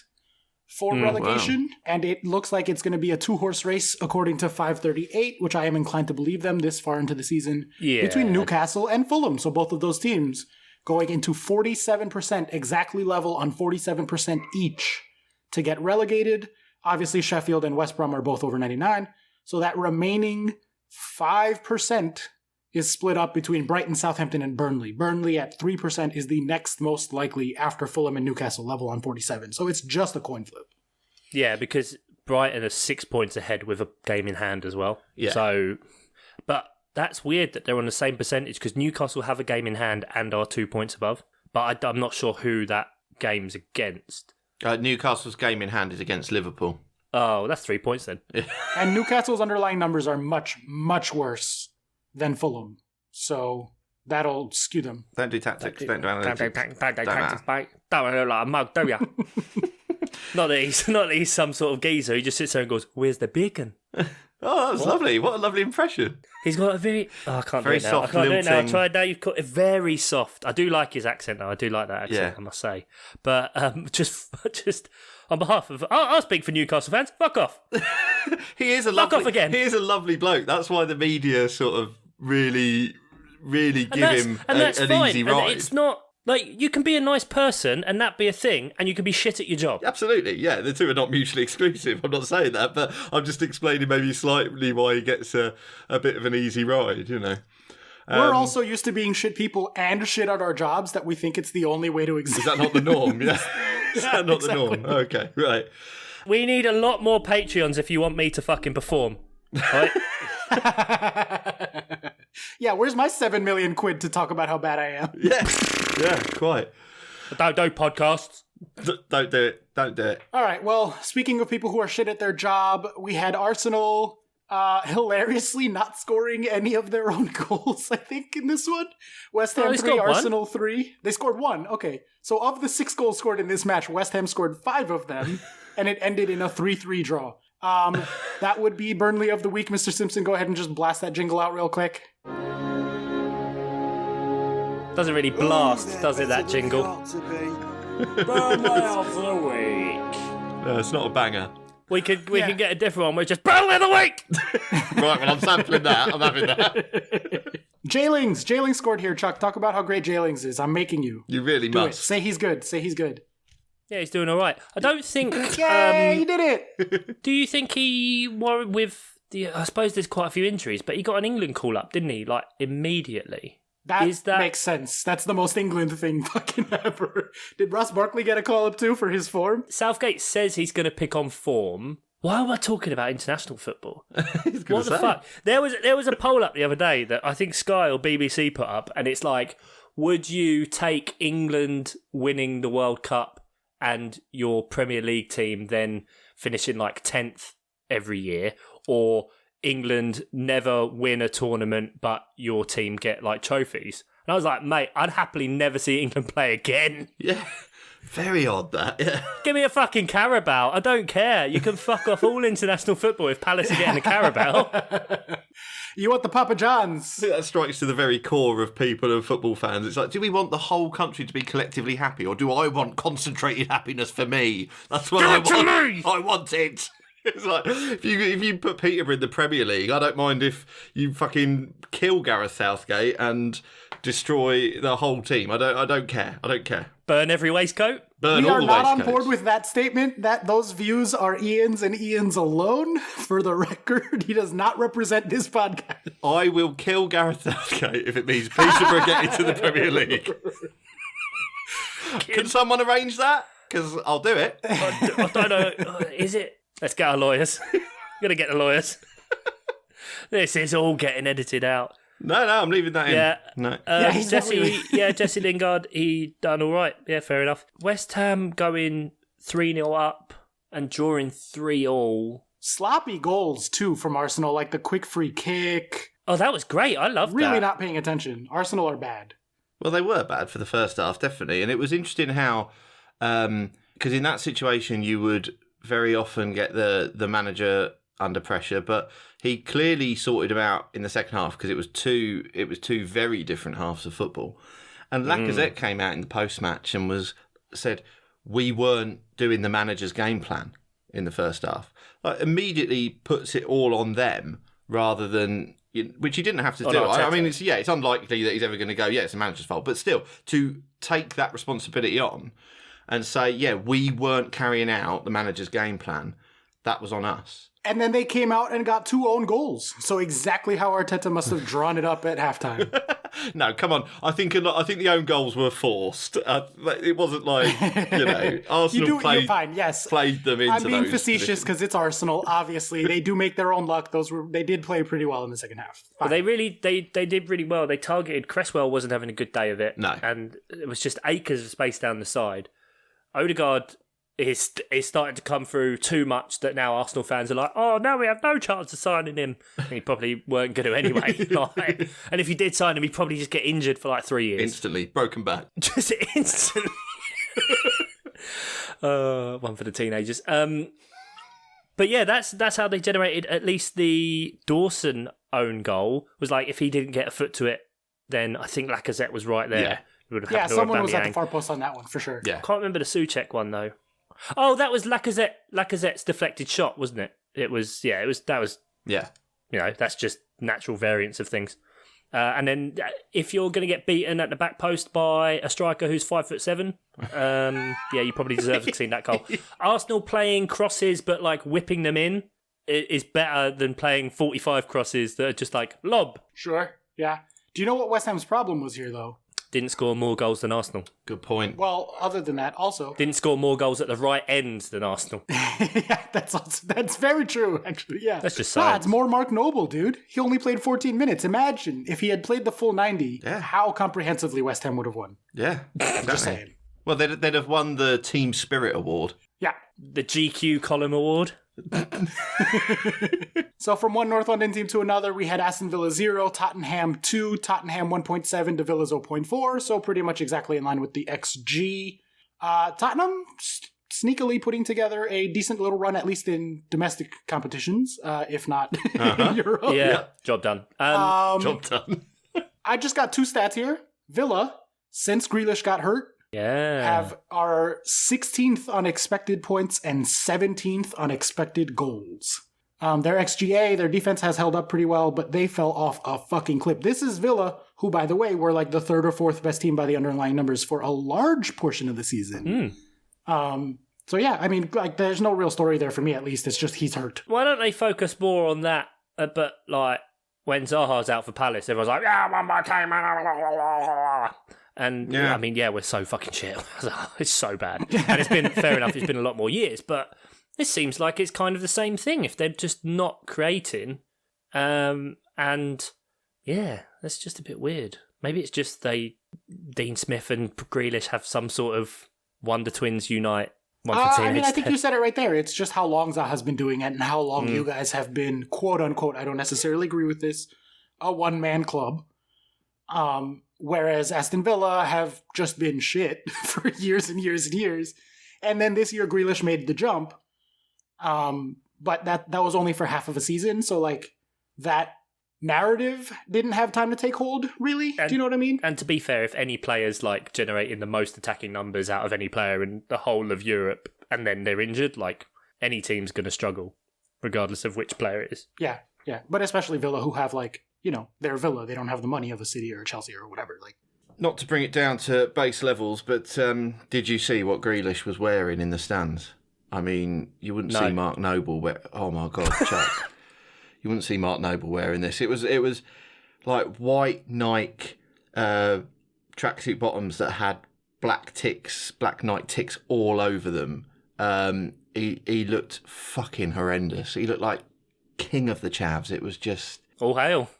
for relegation, and it looks like it's going to be a two-horse race according to 538, which I am inclined to believe them this far into the season, between Newcastle and Fulham. So both of those teams going into 47%, exactly level on 47% each to get relegated. Obviously, Sheffield and West Brom are both over 99, so that remaining 5% is split up between Brighton, Southampton, and Burnley. Burnley at 3% is the next most likely after Fulham and Newcastle level on 47. So it's just a coin flip. Yeah, because Brighton are 6 points ahead with a game in hand as well. Yeah. So, but that's weird that they're on the same percentage because Newcastle have a game in hand and are 2 points above. But I'm not sure who that game's against. Newcastle's game in hand is against Liverpool. Oh, that's 3 points then. And Newcastle's underlying numbers are much, much worse than Fulham. So that'll skew them. Don't do tactics. Don't do analytics. Don't do tactics, mate. Don't look like a mug, do ya? Not that he's some sort of geezer. He just sits there and goes, "Where's the bacon?" Oh, that was lovely. What a lovely impression. He's got a very... Oh, I can't very do it now. soft, I can't do it now. I lilting. tried now. You've got a very soft... I do like his accent, though. I do like that accent, I must say. But just on behalf of... I'll speak for Newcastle fans. Fuck off. He is a Fuck lovely... off again. He is a lovely bloke. That's why the media sort of really give him an easy ride. And it's not... you can be a nice person and that be a thing, and you can be shit at your job. Absolutely, yeah. The two are not mutually exclusive. I'm not saying that, but I'm just explaining maybe slightly why he gets a bit of an easy ride, We're also used to being shit people and shit at our jobs that we think it's the only way to exist. Is that not the norm? Yeah. Is that not the norm? Okay, right. We need a lot more Patreons if you want me to fucking perform. Right? Yeah, where's my 7 million quid to talk about how bad I am? Yeah, quite. Don't do podcasts. Don't do it. Don't do it. All right, well, speaking of people who are shit at their job, we had Arsenal hilariously not scoring any of their own goals, I think, in this one. West Ham 3, Arsenal 3. They scored 1. Okay, so of the 6 goals scored in this match, West Ham scored 5 of them, and it ended in a 3-3 draw. That would be Burnley of the week. Mr. Simpson, go ahead and just blast that jingle out real quick. Doesn't really blast, does it, that jingle? Burnley of the week. No, it's not a banger. We could get a different one. We're just Burnley of the week. Right, well, I'm sampling that. I'm having that. Jailings scored here, Chuck. Talk about how great Jailings is. I'm making you. You really Do must. it. Say he's good. Say he's good. Yeah, he's doing all right. I don't think... Yay, he did it! Do you think he worried with the... I suppose there's quite a few injuries, but he got an England call-up, didn't he? Like, immediately. That makes sense. That's the most England thing fucking ever. Did Ross Barkley get a call-up too for his form? Southgate says he's going to pick on form. Why am I talking about international football? What the fuck? There was a poll up the other day that I think Sky or BBC put up, and it's like, would you take England winning the World Cup and your Premier League team then finishing like 10th every year, or England never win a tournament but your team get like trophies? And I was like, mate, I'd happily never see England play again. Yeah, very odd that. Yeah. Give me a fucking Carabao. I don't care. You can fuck off all international football if Palace are getting a Carabao. You want the Papa Johns? I think that strikes to the very core of people and football fans. It's like, do we want the whole country to be collectively happy, or do I want concentrated happiness for me? That's what I want. I want it. It's like, if you put Peterborough in the Premier League, I don't mind if you fucking kill Gareth Southgate and destroy the whole team. I don't care. Burn every waistcoat. Burn We all are the not on waistcoats. board with that statement. That those views are Ian's and Ian's alone. For the record, he does not represent this podcast. I will kill Gareth Southgate if it means Peterborough get into the Premier League. Can someone arrange that? Because I'll do it. I don't know. Is it? Let's get our lawyers. We're going to get the lawyers. This is all getting edited out. No, I'm leaving that in. Yeah. No. He's Jesse Lingard, he done all right. Yeah, fair enough. West Ham going 3-0 up and drawing 3-3. Sloppy goals, too, from Arsenal, like the quick free kick. Oh, that was great. I loved that. Really not paying attention. Arsenal are bad. Well, they were bad for the first half, definitely. And it was interesting how, because in that situation, you would very often get the manager under pressure, but he clearly sorted him out in the second half because it was two very different halves of football. And Lacazette came out in the post-match and said, we weren't doing the manager's game plan in the first half. Like, immediately puts it all on them rather than, which he didn't have to do. I mean, it's unlikely that he's ever going to go, it's the manager's fault. But still, to take that responsibility on and say, we weren't carrying out the manager's game plan, that was on us. And then they came out and got 2 own goals. So exactly how Arteta must have drawn it up at halftime. No, come on. I think the own goals were forced. It wasn't like, Arsenal played them into I'm being those facetious because it's Arsenal, obviously. They do make their own luck. They did play pretty well in the second half. But they did really well. They targeted, Cresswell wasn't having a good day of it. No. And it was just acres of space down the side. Odegaard is starting to come through too much that now Arsenal fans are like, oh, now we have no chance of signing him. And he probably weren't going to anyway. And if you did sign him, he'd probably just get injured for like 3 years. Instantly. Broken back. Just instantly. One for the teenagers. But yeah, that's how they generated at least the Dawson own goal. Was like, if he didn't get a foot to it, then I think Lacazette was right there. Yeah, someone was at the far post on that one for sure. Yeah. Can't remember the Souček one though. Oh, that was Lacazette's deflected shot, wasn't it? That was. Yeah. That's just natural variance of things. And then if you're going to get beaten at the back post by a striker who's 5'7", you probably deserve to have seen that goal. Arsenal playing crosses but like whipping them in is better than playing 45 crosses that are just like lob. Sure. Yeah. Do you know what West Ham's problem was here though? Didn't score more goals than Arsenal. Good point. Well, other than that, also Didn't score more goals at the right end than Arsenal. yeah, that's very true. Actually, yeah, That's just Nah, science. it's more Mark Noble, dude. He only played 14 minutes. Imagine if he had played the full 90. Yeah. How comprehensively West Ham would have won. Yeah, exactly. Just saying. Well, they'd have won the Team Spirit Award. Yeah. The GQ column award. So from one North London team to another, we had Aston Villa 0, Tottenham 2, Tottenham 1.7 to Villa 0.4, so pretty much exactly in line with the XG. Tottenham sneakily putting together a decent little run, at least in domestic competitions, if not in Europe. Yeah, job done. Job done. I just got 2 stats here. Villa, since Grealish got hurt, have our 16th on expected points and 17th on expected goals. Their XGA, their defense has held up pretty well, but they fell off a fucking clip. This is Villa, who, by the way, were like the 3rd or 4th best team by the underlying numbers for a large portion of the season. So yeah, I mean, like, there's no real story there for me, at least. It's just he's hurt. Why don't they focus more on that? But like when Zaha's out for Palace, everyone's like, "Yeah, one more time." And Yeah. I mean, yeah, we're so fucking shit. It's so bad. And it's been fair enough. It's been a lot more years, but this seems like it's kind of the same thing. If they're just not creating, and yeah, that's just a bit weird. Maybe it's just Dean Smith and Grealish have some sort of Wonder Twins unite. One for I mean, I think you said it right there. It's just how long Zaha's been doing it and how long you guys have been, quote unquote, I don't necessarily agree with this, a one-man club. Whereas Aston Villa have just been shit for years and years and years. And then this year, Grealish made the jump. But that was only for half of a season. So, like, that narrative didn't have time to take hold, really. Do you know what I mean? And to be fair, if any player's like generating the most attacking numbers out of any player in the whole of Europe, and then they're injured, like any team's going to struggle, regardless of which player it is. Yeah. But especially Villa, who have, like, you know, they're Villa. They don't have the money of a City or Chelsea or whatever. Like, Not to bring it down to base levels, but did you see what Grealish was wearing in the stands? I mean, you wouldn't see Mark Noble wear... Oh, my God, Chuck. You wouldn't see Mark Noble wearing this. It was like white Nike tracksuit bottoms that had black Nike ticks all over them. He looked fucking horrendous. He looked like king of the chavs. It was just... All hail.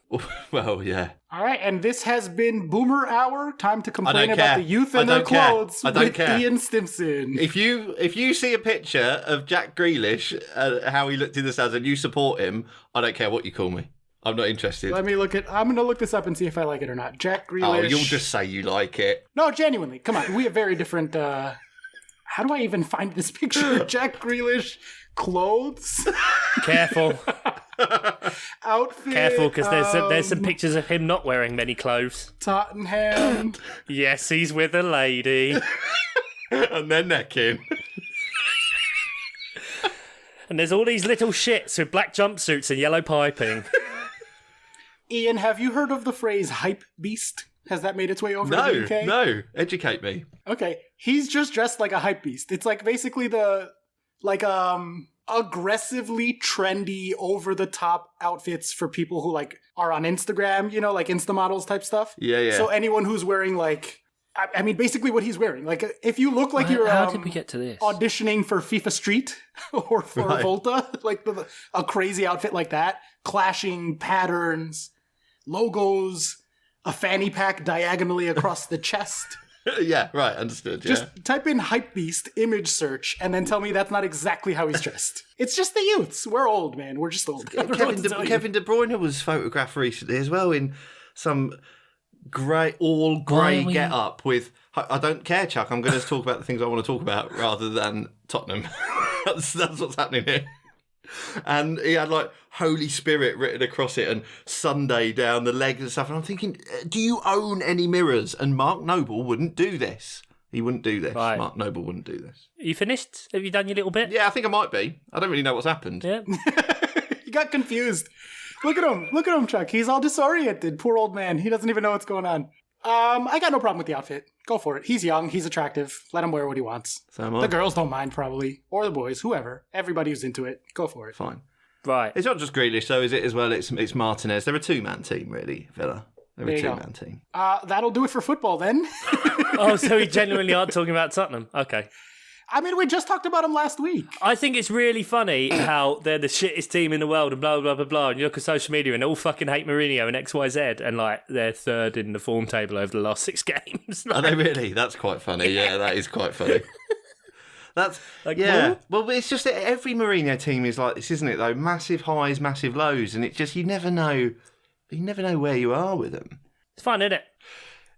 Well, yeah. all right, and this has been Boomer Hour. Time to complain don't about care. the youth I and their don't care. clothes I don't with care. Ian Stimson. If you see a picture of Jack Grealish, how he looked in the stands, and you support him, I don't care what you call me. I'm not interested. I'm going to look this up and see if I like it or not. Jack Grealish. Oh, you'll just say you like it. No, genuinely. Come on. We have very different... How do I even find this picture? Jack Grealish clothes? Careful. Outfit. Careful, because there's some pictures of him not wearing many clothes. Tottenham. Yes, he's with a lady. And they're necking. And there's all these little shits with black jumpsuits and yellow piping. Ian, have you heard of the phrase hype beast? Has that made its way over to the UK? No. Educate me. Okay. He's just dressed like a hype beast. It's like basically aggressively trendy, over-the-top outfits for people who, like, are on Instagram, you know, like Insta models type stuff. Yeah. So anyone who's wearing, like, I mean, basically what he's wearing. Like, if you look like you're How did we get to this? auditioning for FIFA Street or for Volta, like a crazy outfit like that, clashing patterns, logos, a fanny pack diagonally across the chest. Yeah, right, understood. Yeah. Just type in hypebeast image search and then tell me that's not exactly how he's dressed. It's just the youths. We're old, man. We're just old. Kevin De Bruyne was photographed recently as well in some all grey get up with... I don't care, Chuck. I'm going to talk about the things I want to talk about rather than Tottenham. that's what's happening here. And he had like Holy Spirit written across it and Sunday down the legs and stuff. And I'm thinking, do you own any mirrors? And Mark Noble wouldn't do this. He wouldn't do this. Right. Mark Noble wouldn't do this. You finished? Have you done your little bit? Yeah, I think I might be. I don't really know what's happened. Yeah. He got confused. Look at him, Chuck. He's all disoriented. Poor old man. He doesn't even know what's going on. I got no problem with the outfit. Go for it. He's young. He's attractive. Let him wear what he wants. So am I. The girls don't mind, probably. Or the boys. Whoever. Everybody who's into it. Go for it. Fine. Right. It's not just Grealish, though, is it, as well? It's Martinez. They're a two-man team, really, Villa. They're There a you go. two-man team. That'll do it for football then. Oh, so we genuinely aren't talking about Tottenham. Okay. I mean, we just talked about them last week. I think it's really funny how they're the shittest team in the world and blah, blah, blah, blah. And you look at social media and they all fucking hate Mourinho and XYZ and, like, they're third in the form table over the last 6 games. Are they really? That's quite funny. Yeah, that is quite funny. That's Like, yeah. what? Well, it's just that every Mourinho team is like this, isn't it? Though massive highs, massive lows, and it just you never know where you are with them. It's fun, isn't it?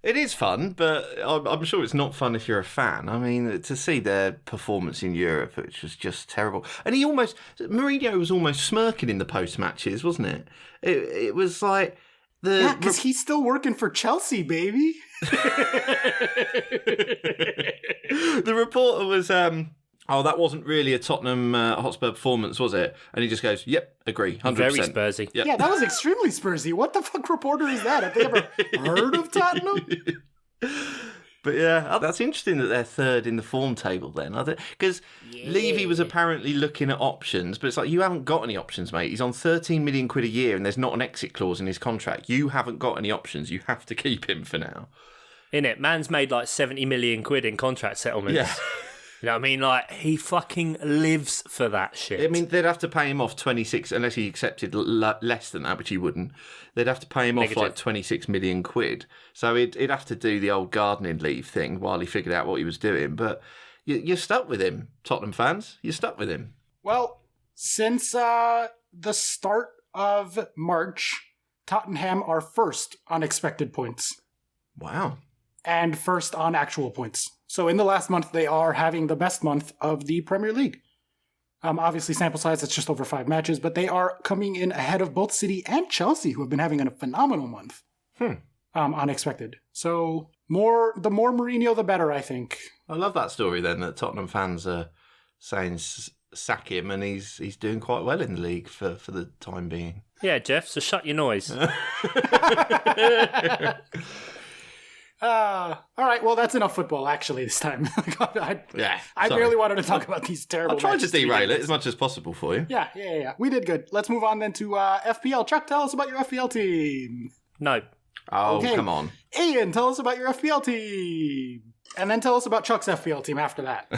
It is fun, but I'm sure it's not fun if you're a fan. I mean, to see their performance in Europe, which was just terrible, and Mourinho was almost smirking in the post matches, wasn't it? It was like because he's still working for Chelsea, baby. The reporter was, that wasn't really a Tottenham Hotspur performance, was it? And he just goes, yep, agree, 100%. Very Spursy. Yep. Yeah, that was extremely Spursy. What the fuck reporter is that? Have they ever heard of Tottenham? But yeah, that's interesting that they're third in the form table then. Because Levy was apparently looking at options, but it's like, you haven't got any options, mate. He's on 13 million quid a year and there's not an exit clause in his contract. You haven't got any options. You have to keep him for now. Innit? Man's made like 70 million quid in contract settlements. Yeah. You know what I mean? Like, he fucking lives for that shit. I mean, they'd have to pay him off 26, unless he accepted less than that, which he wouldn't. They'd have to pay him off like 26 million quid. So he'd have to do the old gardening leave thing while he figured out what he was doing. But you're stuck with him, Tottenham fans. You're stuck with him. Well, since the start of March, Tottenham are first on expected points. Wow. And first on actual points. So in the last month, they are having the best month of the Premier League. Obviously, sample size, it's just over 5 matches, but they are coming in ahead of both City and Chelsea, who have been having a phenomenal month. Unexpected. So the more Mourinho, the better, I think. I love that story then, that Tottenham fans are saying sack him, and he's doing quite well in the league for the time being. Yeah, Jeff, so shut your noise. All right, well, that's enough football, actually, this time. I barely wanted to talk about these terrible I tried to matches. derail it as much as possible for you. Yeah. We did good. Let's move on then to FPL. Chuck, tell us about your FPL team. No. Oh, Okay. come on. Ian, tell us about your FPL team. And then tell us about Chuck's FPL team after that.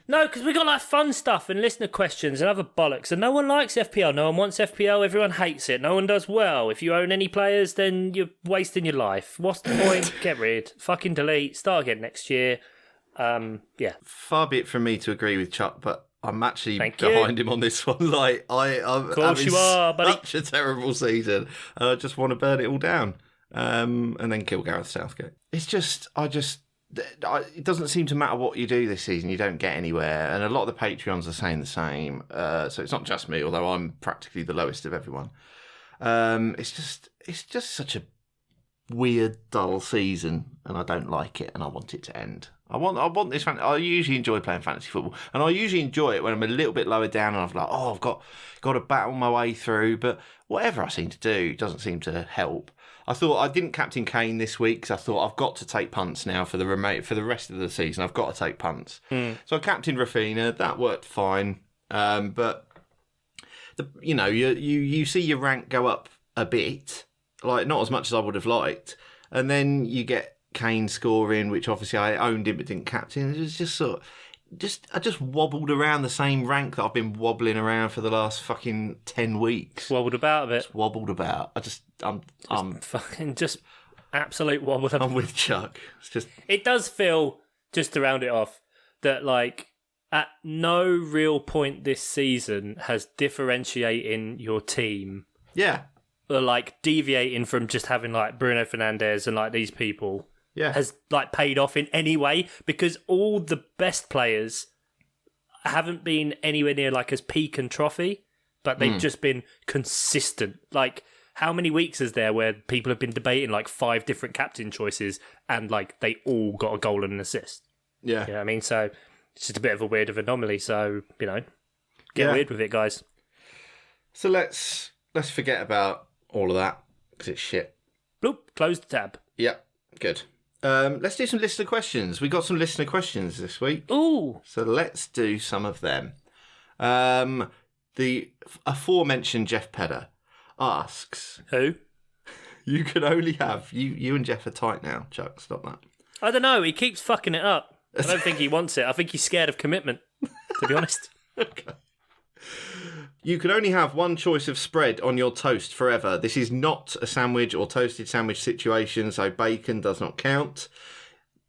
No, because we got like fun stuff and listener questions and other bollocks, and no one likes FPL. No one wants FPL. Everyone hates it. No one does well. If you own any players, then you're wasting your life. What's the point? Get rid. Fucking delete. Start again next year. Yeah. Far be it from me to agree with Chuck, but I'm actually Thank you. behind him on this one. Like, I'm Of course you are, buddy. such a terrible season. I just want to burn it all down, and then kill Gareth Southgate. It's just, it doesn't seem to matter what you do this season, you don't get anywhere. And a lot of the Patreons are saying the same. So it's not just me, although I'm practically the lowest of everyone. It's just such a weird, dull season, and I don't like it, and I want it to end. I want this. I usually enjoy playing fantasy football, and I usually enjoy it when I'm a little bit lower down, and I'm like, I've got to battle my way through. But whatever I seem to do doesn't seem to help. I thought I didn't captain Kane this week because I thought I've got to take punts now for the rest of the season. I've got to take punts. So I captained Rafinha. That worked fine. But you see your rank go up a bit, like not as much as I would have liked, and then you get Kane scoring, which obviously I owned him but didn't captain. It was just I just wobbled around the same rank that I've been wobbling around for the last fucking 10 weeks. Wobbled about a bit. Just wobbled about. I'm Fucking just absolute wobbled about. I'm with Chuck. It's just It does feel, just to round it off, that like at no real point this season has differentiating your team yeah. or like deviating from just having like Bruno Fernandes and like these people Yeah. has like paid off in any way, because all the best players haven't been anywhere near like as peak and trophy, but they've just been consistent. Like, how many weeks is there where people have been debating like 5 different captain choices and like they all got a goal and an assist? Yeah. You know what I mean? So it's just a bit of a weird of anomaly. So, get weird with it, guys. So let's forget about all of that because it's shit. Bloop, close the tab. Yeah. Good. Let's do some listener questions. We got some listener questions this week. Ooh. So let's do some of them. The aforementioned Jeff Pedder asks, Who? You can only have you and Jeff are tight now. Chuck, stop that. I don't know. He keeps fucking it up. I don't think he wants it. I think he's scared of commitment, to be honest. Okay. You can only have one choice of spread on your toast forever. This is not a sandwich or toasted sandwich situation, so bacon does not count.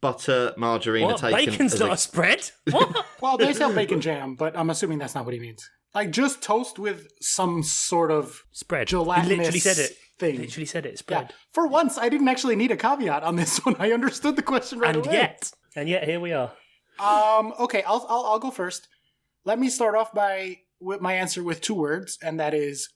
Butter, margarine What? are taken. Bacon's not a spread? What? Well, they sell bacon jam, but I'm assuming that's not what he means. Like, just toast with some sort of Spread. gelatinous He literally said it. thing. Literally said it. Yeah. Spread. For once, I didn't actually need a caveat on this one. I understood the question right And away. yet, here we are. Okay, I'll go first. Let me start off with my answer with 2 words, and that is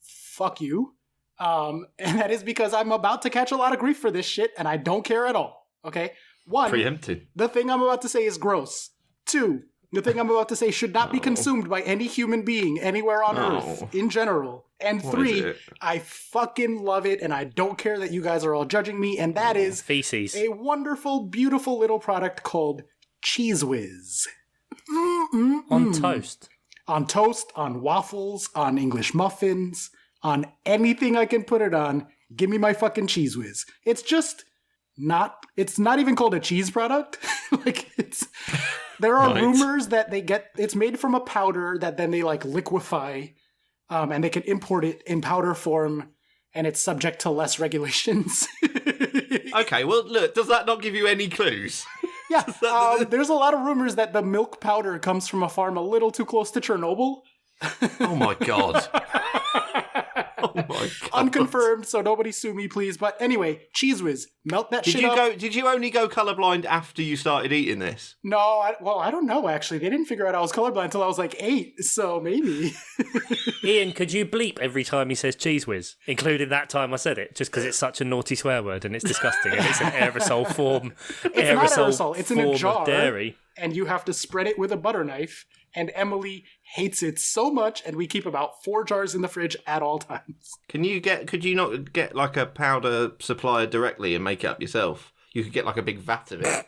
fuck you. And that is because I'm about to catch a lot of grief for this shit, and I don't care at all. Okay? 1, Preempted. the thing I'm about to say is gross. 2, the thing I'm about to say should not be consumed by any human being anywhere on Earth in general. And What 3, is it? I fucking love it, and I don't care that you guys are all judging me, and that is Feces. a wonderful, beautiful little product called Cheez Whiz. On toast. On toast, on waffles, on English muffins, on anything I can put it on. Give me my fucking Cheez Whiz. It's just it's not even called a cheese product. There are Right. rumors that it's made from a powder that then they like liquefy, and they can import it in powder form, and it's subject to less regulations. Okay, well, look, does that not give you any clues? Yeah, there's a lot of rumors that the milk powder comes from a farm a little too close to Chernobyl. Oh my god. Oh my god. Unconfirmed, so nobody sue me, please. But anyway, Cheez Whiz, melt that shit up. Did you only go colourblind after you started eating this? No, I don't know, actually. They didn't figure out I was colorblind until I was like 8, so maybe. Ian, could you bleep every time he says cheese whiz, including that time I said it, just because it's such a naughty swear word and it's disgusting and it's an aerosol form. It's not aerosol, it's in a form jar. of dairy. And you have to spread it with a butter knife. And Emily hates it so much, and we keep about 4 jars in the fridge at all times. Could you not get like a powder supplier directly and make it up yourself? You could get like a big vat of it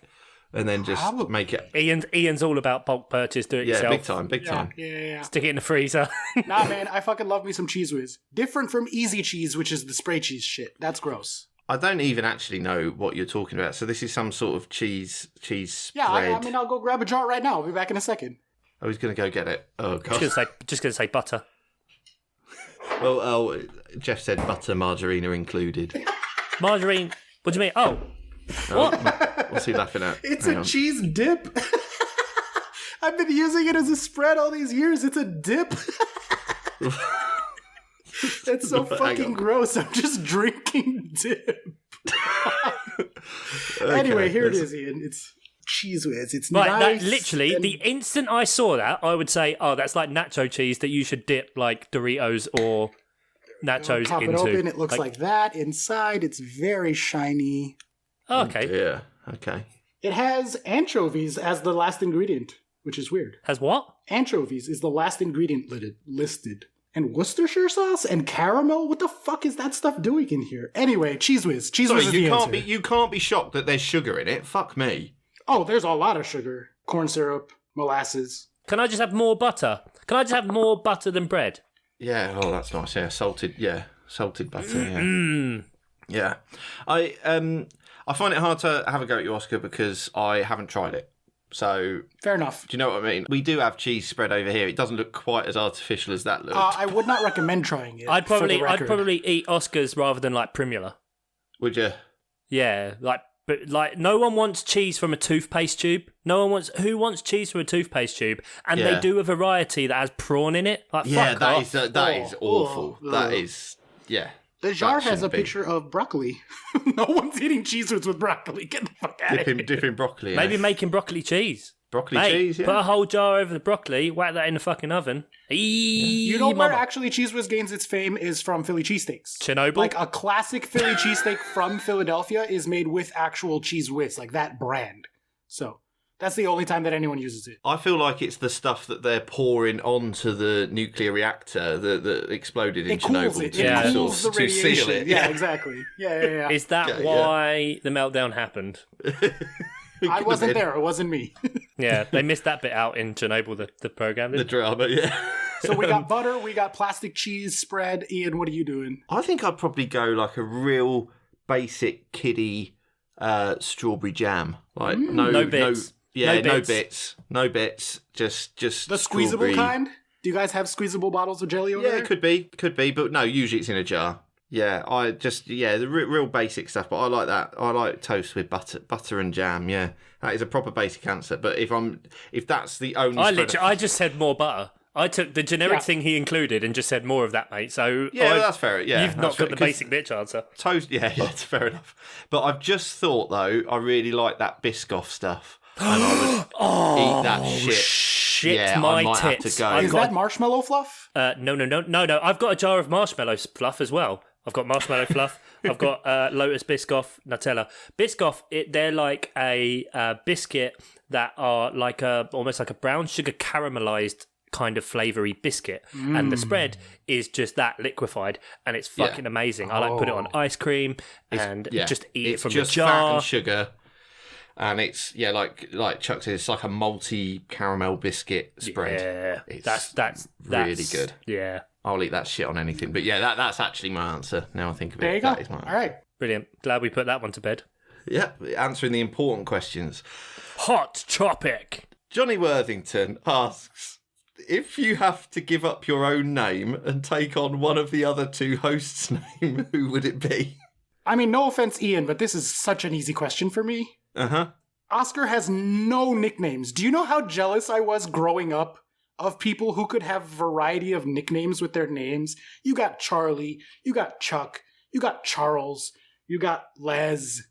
and then just make it. Ian's all about bulk purchase, do it Yeah, yourself. big time. Yeah. Stick it in the freezer. Nah, man, I fucking love me some Cheez Whiz. Different from Easy Cheese, which is the spray cheese shit. That's gross. I don't even actually know what you're talking about. So this is some sort of cheese spread. Yeah, I mean, I'll go grab a jar right now. I'll be back in a second. I was going to go get it. Oh god. Just gonna say butter. Well, Jeff said butter, margarine are included. Margarine. What do you mean? Oh, what? What's he laughing at? It's Hang a on. cheese dip. I've been using it as a spread all these years. It's a dip. That's so fucking gross. I'm just drinking dip. Anyway, here it is, Ian. It's Cheez Whiz. It's Right, nice. that literally, and- the instant I saw that, I would say, oh, that's like nacho cheese that you should dip like Doritos or nachos Pop into. it open. It looks like that. Inside, it's very shiny. Oh, okay. Yeah. Okay. It has anchovies as the last ingredient, which is weird. Has what? Anchovies is the last ingredient listed. And Worcestershire sauce and caramel? What the fuck is that stuff doing in here? Anyway, Cheez Whiz. Cheez Sorry, Whiz is the answer. you can't be shocked that there's sugar in it. Fuck me. Oh, there's a lot of sugar. Corn syrup, molasses. Can I just have more butter? Can I just have more butter than bread? Yeah. Oh, that's nice. Yeah, salted butter. Yeah. Mm. Yeah. I find it hard to have a go at you, Oscar, because I haven't tried it. So, Fair enough. do you know what I mean? We do have cheese spread over here. It doesn't look quite as artificial as that looked. I would not recommend trying it. I'd for the probably record. eat Oscars rather than like Primula. Would you? Yeah, but no one wants cheese from a toothpaste tube. Who wants cheese from a toothpaste tube? And Yeah. they do a variety that has prawn in it. Like, Yeah, fuck that off. is that is awful. Oh, That ugh. is, yeah. The jar that has a shouldn't be. picture of broccoli. No one's eating Cheez Whiz with broccoli. Get the fuck out of here. Dipping broccoli in Maybe it. making broccoli cheese. Broccoli Mate, cheese, yeah. put a whole jar over the broccoli, whack that in the fucking oven. You know where actually Cheez Whiz gains its fame is from Philly cheesesteaks. Chernobyl? Like a classic Philly cheesesteak from Philadelphia is made with actual Cheez Whiz, like that brand. So that's the only time that anyone uses it. I feel like it's the stuff that they're pouring onto the nuclear reactor that exploded in It cools Chernobyl it. Yeah. It cools the to radiation. seal it. Yeah, exactly. Yeah. Is that Yeah, why the meltdown happened? I wasn't there. It wasn't me. Yeah, they missed that bit out in Chernobyl, the program. The Didn't drama, yeah. So we got butter, we got plastic cheese spread. Ian, what are you doing? I think I'd probably go like a real basic kiddie strawberry jam. Like No bits. No bits. Just The squeezable strawberry. kind? Do you guys have squeezable bottles of jelly over Yeah, there? it could be, but no, usually it's in a jar. Yeah, the real basic stuff, but I like that. I like toast with butter and jam. Yeah, that is a proper basic answer. But if that's the only, I just said more butter. I took the generic thing he included and just said more of that, mate. So that's fair. Yeah, you've not got the basic bitch answer. Toast. Yeah, it's fair enough. But I've just thought though, I really like that Biscoff stuff, and I would eat that shit. Shit, Yeah, my I might have tits. to go. Is that marshmallow fluff? No. I've got a jar of marshmallow fluff as well. I've got marshmallow fluff. I've got Lotus Biscoff, Nutella. Biscoff, they're like a biscuit that are like almost like a brown sugar caramelized kind of flavoury biscuit. And the spread is just that liquified, and it's fucking amazing. I like put it on ice cream and just eat it from the just jar. Fat and sugar. And it's like Chuck said, it's like a malty caramel biscuit spread. Yeah, It's that's really good. Yeah, I'll eat that shit on anything. But yeah, that's actually my answer. Now I think of it. There you go. That is my answer. All right. brilliant. Glad we put that one to bed. Yeah, answering the important questions. Hot topic. Johnny Worthington asks, if you have to give up your own name and take on one of the other two hosts' name, who would it be? I mean, no offense, Ian, but this is such an easy question for me. Uh-huh. Oscar has no nicknames. Do you know how jealous I was growing up of people who could have variety of nicknames with their names? You got Charlie, you got Chuck, you got Charles, you got Les.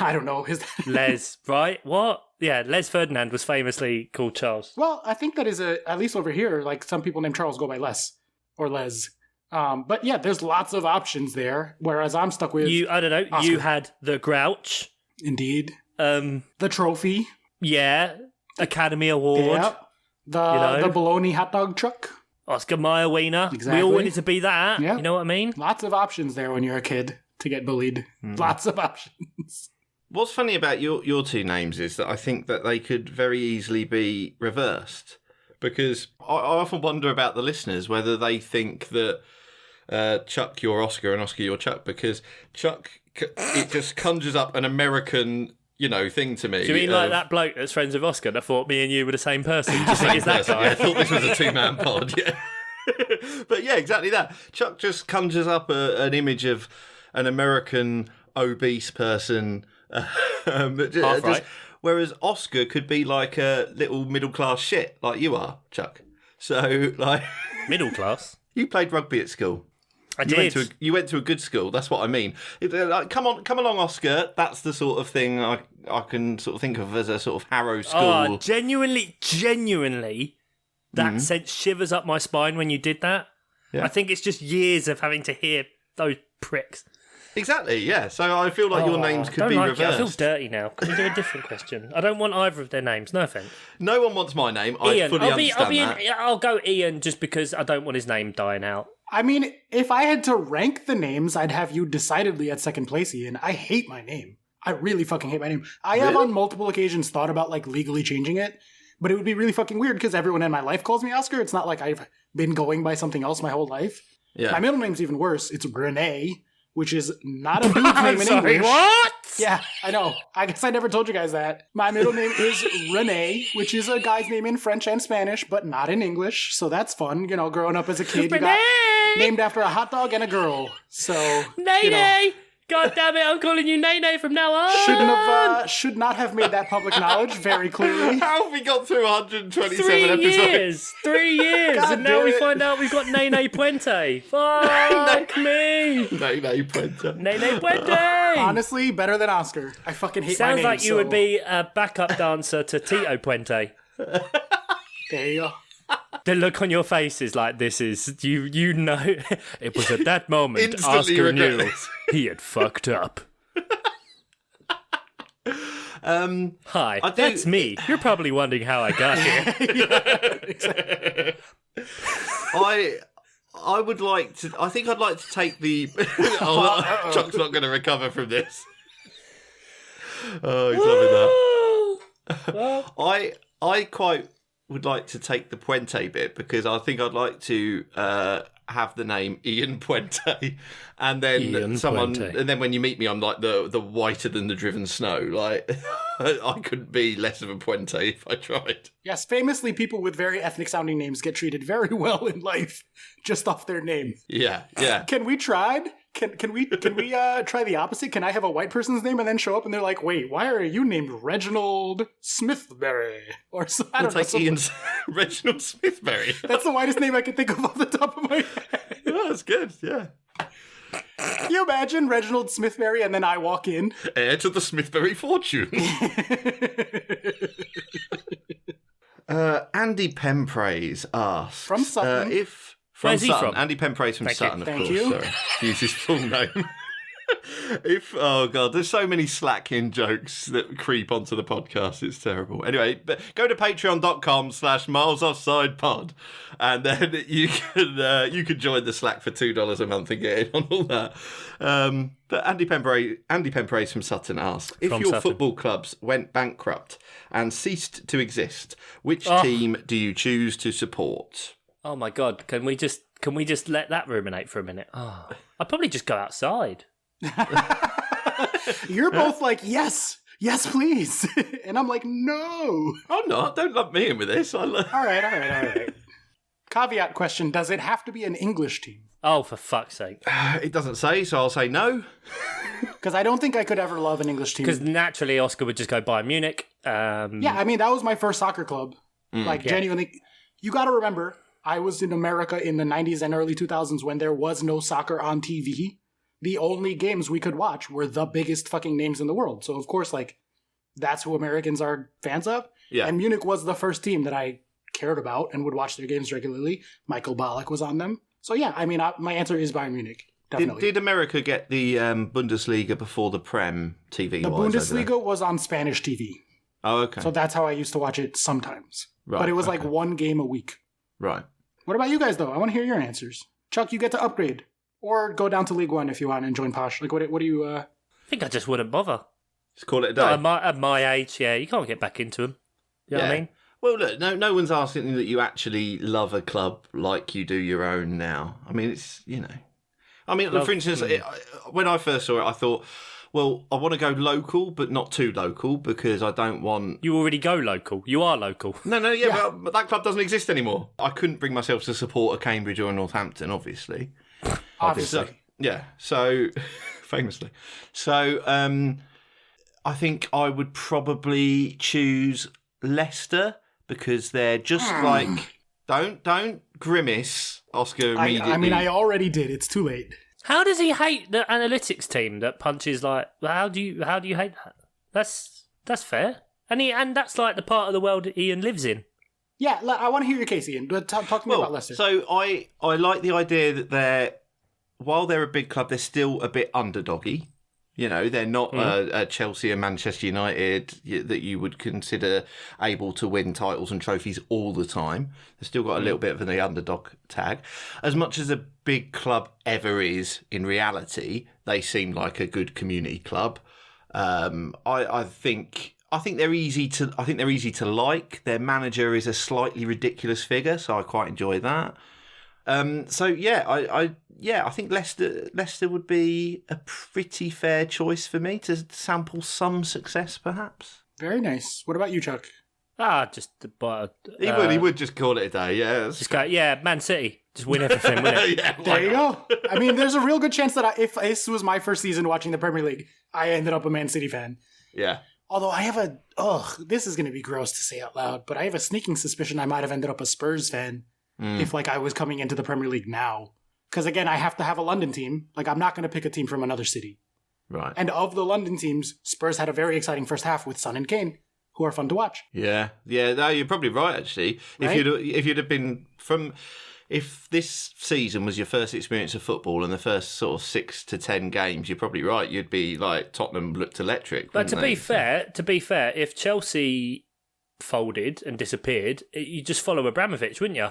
I don't know. Les, right? What? Yeah, Les Ferdinand was famously called Charles. Well, I think that is at least over here, like some people named Charles go by Les or Les. But yeah, there's lots of options there, whereas I'm stuck with I don't know, Oscar. you had the Grouch. Indeed. The trophy. Yeah, Academy Award. Yeah. The bologna hot dog truck. Oscar Mayer Wiener. Exactly. We all wanted to be that. Yeah. You know what I mean? Lots of options there when you're a kid to get bullied. Lots of options. What's funny about your two names is that I think that they could very easily be reversed. Because I often wonder about the listeners, whether they think that Chuck, you're Oscar, and Oscar, you're Chuck. Because Chuck, it just conjures up an American, thing to me. Do you mean like that bloke that's friends with Oscar that thought me and you were the same person? Do you think it's that guy? Yeah, I thought this was a two-man pod, yeah. But yeah, exactly that. Chuck just conjures up an image of an American obese person. Half right. Whereas Oscar could be like a little middle-class shit, like you are, Chuck. So, like... Middle class? You played rugby at school. I did. You went to a good school. That's what I mean. Come along, Oscar. That's the sort of thing I can sort of think of as a sort of Harrow school. Oh, genuinely, that sent shivers up my spine when you did that. Yeah. I think it's just years of having to hear those pricks. Exactly, yeah. So I feel like your names could be reversed. I feel dirty now. Can we do a different question? I don't want either of their names. No offense. No one wants my name. I Ian, fully understand that. I'll go Ian just because I don't want his name dying out. I mean, if I had to rank the names, I'd have you decidedly at second place, Ian. I hate my name. I really fucking hate my name. I have on multiple occasions thought about like legally changing it, but it would be really fucking weird because everyone in my life calls me Oscar. It's not like I've been going by something else my whole life. Yeah. My middle name's even worse. It's Renee, which is not a dude's name in English. What? Yeah, I know. I guess I never told you guys that. My middle name is Rene, which is a guy's name in French and Spanish, but not in English. So that's fun. Growing up as a kid, you got named after a hot dog and a girl. So, Nene! God damn it, I'm calling you Nene from now on! Should not have made that public knowledge very clearly. How have we got through 127 3 episodes? 3 years! God And now damn we it. find out we've got Nene Puente. Fuck me! Nene Puente. Nene Puente! Honestly, better than Oscar. I fucking hate my Sounds name. like you would be a backup dancer to Tito Puente. There you go. The look on your face is like, this is, you know, it was at that moment Instantly Oscar regret knew this. he had fucked up. Hi, I do- that's me. You're probably wondering how I got here. I would like to. I think I'd like to take the. Chuck's not going to recover from this. Oh, he's loving that. I quite would like to take the Puente bit because I think I'd like to have the name Ian Puente, and then Puente. and then when you meet me, I'm like the whiter than the driven snow. Like I couldn't be less of a Puente if I tried. Yes, famously, people with very ethnic-sounding names get treated very well in life just off their name. Yeah. Can we try? Can we try the opposite? Can I have a white person's name and then show up and they're like, wait, why are you named Reginald Smithberry? Or so, I don't know. Ian's Reginald Smithberry. That's the whitest name I can think of off the top of my head. Oh, that's good, yeah. Can you imagine Reginald Smithberry and then I walk in? Heir to the Smithberry fortune. Andy Pempraise asks... From Sutton. Where's he Sutton. from? Andy Pempraise from Sutton, of Thank course. you. Sorry. Use his full name. Oh god, there's so many slacking jokes that creep onto the podcast. It's terrible. Anyway, but go to patreon.com/milesoffsidepod, and then you can join the Slack for $2 a month and get in on all that. But Andy Pempraise from Sutton asks, if your football clubs went bankrupt and ceased to exist, which team do you choose to support? Oh my god, can we just let that ruminate for a minute? Oh, I'd probably just go outside. You're both like, yes, please. And I'm like, no. I'm not. Don't lump me in with this. All right. Caveat question, does it have to be an English team? Oh, for fuck's sake. It doesn't say, so I'll say no. Because I don't think I could ever love an English team. Because naturally, Oscar would just go Bayern Munich. Yeah, I mean, that was my first soccer club. Genuinely. You got to remember, I was in America in the 90s and early 2000s when there was no soccer on TV. The only games we could watch were the biggest fucking names in the world. So, of course, that's who Americans are fans of. Yeah. And Munich was the first team that I cared about and would watch their games regularly. Michael Ballack was on them. So, yeah, I mean, my answer is Bayern Munich. Definitely. Did America get the Bundesliga before the Prem TV? The Bundesliga was on Spanish TV. Oh, okay. So that's how I used to watch it sometimes. Right, but it was like one game a week. Right. What about you guys, though? I want to hear your answers. Chuck, you get to upgrade. Or go down to League One if you want and join Posh. Like, what do you... I think I just wouldn't bother. Just call it a day. At my age, yeah, you can't get back into them. You know what I mean? Well, look, no one's asking that you actually love a club like you do your own now. I mean, it's, I mean, for instance, when I first saw it, I thought, well, I want to go local, but not too local, because I don't want... You already go local. You are local. No, but that club doesn't exist anymore. I couldn't bring myself to support a Cambridge or a Northampton, obviously. Obviously. So famously. So I think I would probably choose Leicester because they're just like... Don't grimace, Oscar, immediately. I mean, I already did. It's too late. How does he hate the analytics team that punches like... How do you hate that? That's fair. And that's like the part of the world that Ian lives in. Yeah, I want to hear your case, Ian. Talk to me about Leicester. So I like the idea that while they're a big club, they're still a bit underdoggy. They're not a Chelsea and Manchester United that you would consider able to win titles and trophies all the time. They've still got a little bit of the underdog tag. As much as a big club ever is, in reality, they seem like a good community club. I think they're easy to like. Their manager is a slightly ridiculous figure, so I quite enjoy that. I think Leicester would be a pretty fair choice for me to sample some success, perhaps. Very nice. What about you, Chuck? He would just call it a day. Yeah, just go. Yeah, Man City, just win everything. Win it. There you go. I mean, there's a real good chance that if this was my first season watching the Premier League, I ended up a Man City fan. Yeah. Although I have this is going to be gross to say out loud, but I have a sneaking suspicion I might have ended up a Spurs fan if I was coming into the Premier League now. Because again, I have to have a London team. I'm not going to pick a team from another city. Right. And of the London teams, Spurs had a very exciting first half with Son and Kane, who are fun to watch. Yeah. No, you're probably right, actually. Right? If you'd have been if this season was your first experience of football and the first sort of 6 to 10 games, you're probably right. You'd be like Tottenham looked electric. But to be fair, if Chelsea folded and disappeared, you just follow Abramovich, wouldn't you?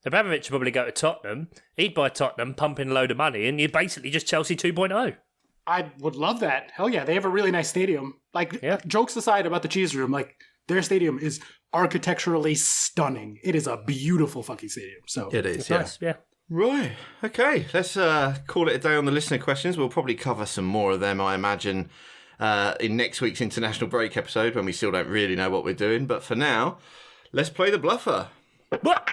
Abramovich would probably go to Tottenham. He'd buy Tottenham, pump in a load of money, and you're basically just Chelsea 2.0. I would love that. Hell yeah, they have a really nice stadium. Jokes aside about the Cheez room, their stadium is architecturally stunning. It is a beautiful fucking stadium. So It is, yeah. Nice, yeah. Right. Okay. Let's call it a day on the listener questions. We'll probably cover some more of them, I imagine, in next week's international break episode when we still don't really know what we're doing. But for now, let's play the Bluffer. What?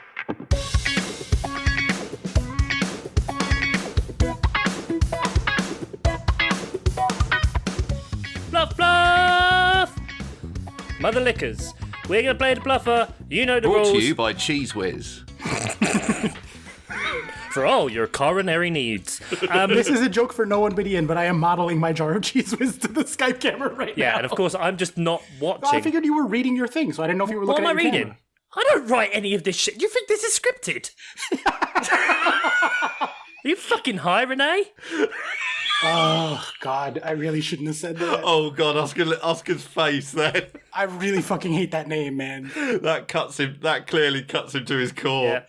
Bluff, bluff! Mother lickers. We're going to play the Bluffer. You know the Brought rules. to you by Cheez Whiz. For all your coronary needs. this is a joke for no one but Ian, but I am modeling my jar of Cheez Whiz to the Skype camera right now. Yeah, and of course, I'm just not watching. Well, I figured you were reading your thing, so I didn't know if you were looking What at am I your reading? camera. I don't write any of this shit. You think this is scripted? Are you fucking high, Renee? Oh, God, I really shouldn't have said that. Oh, God, Oscar's face then. I really fucking hate that name, man. That clearly cuts him to his core. Yeah.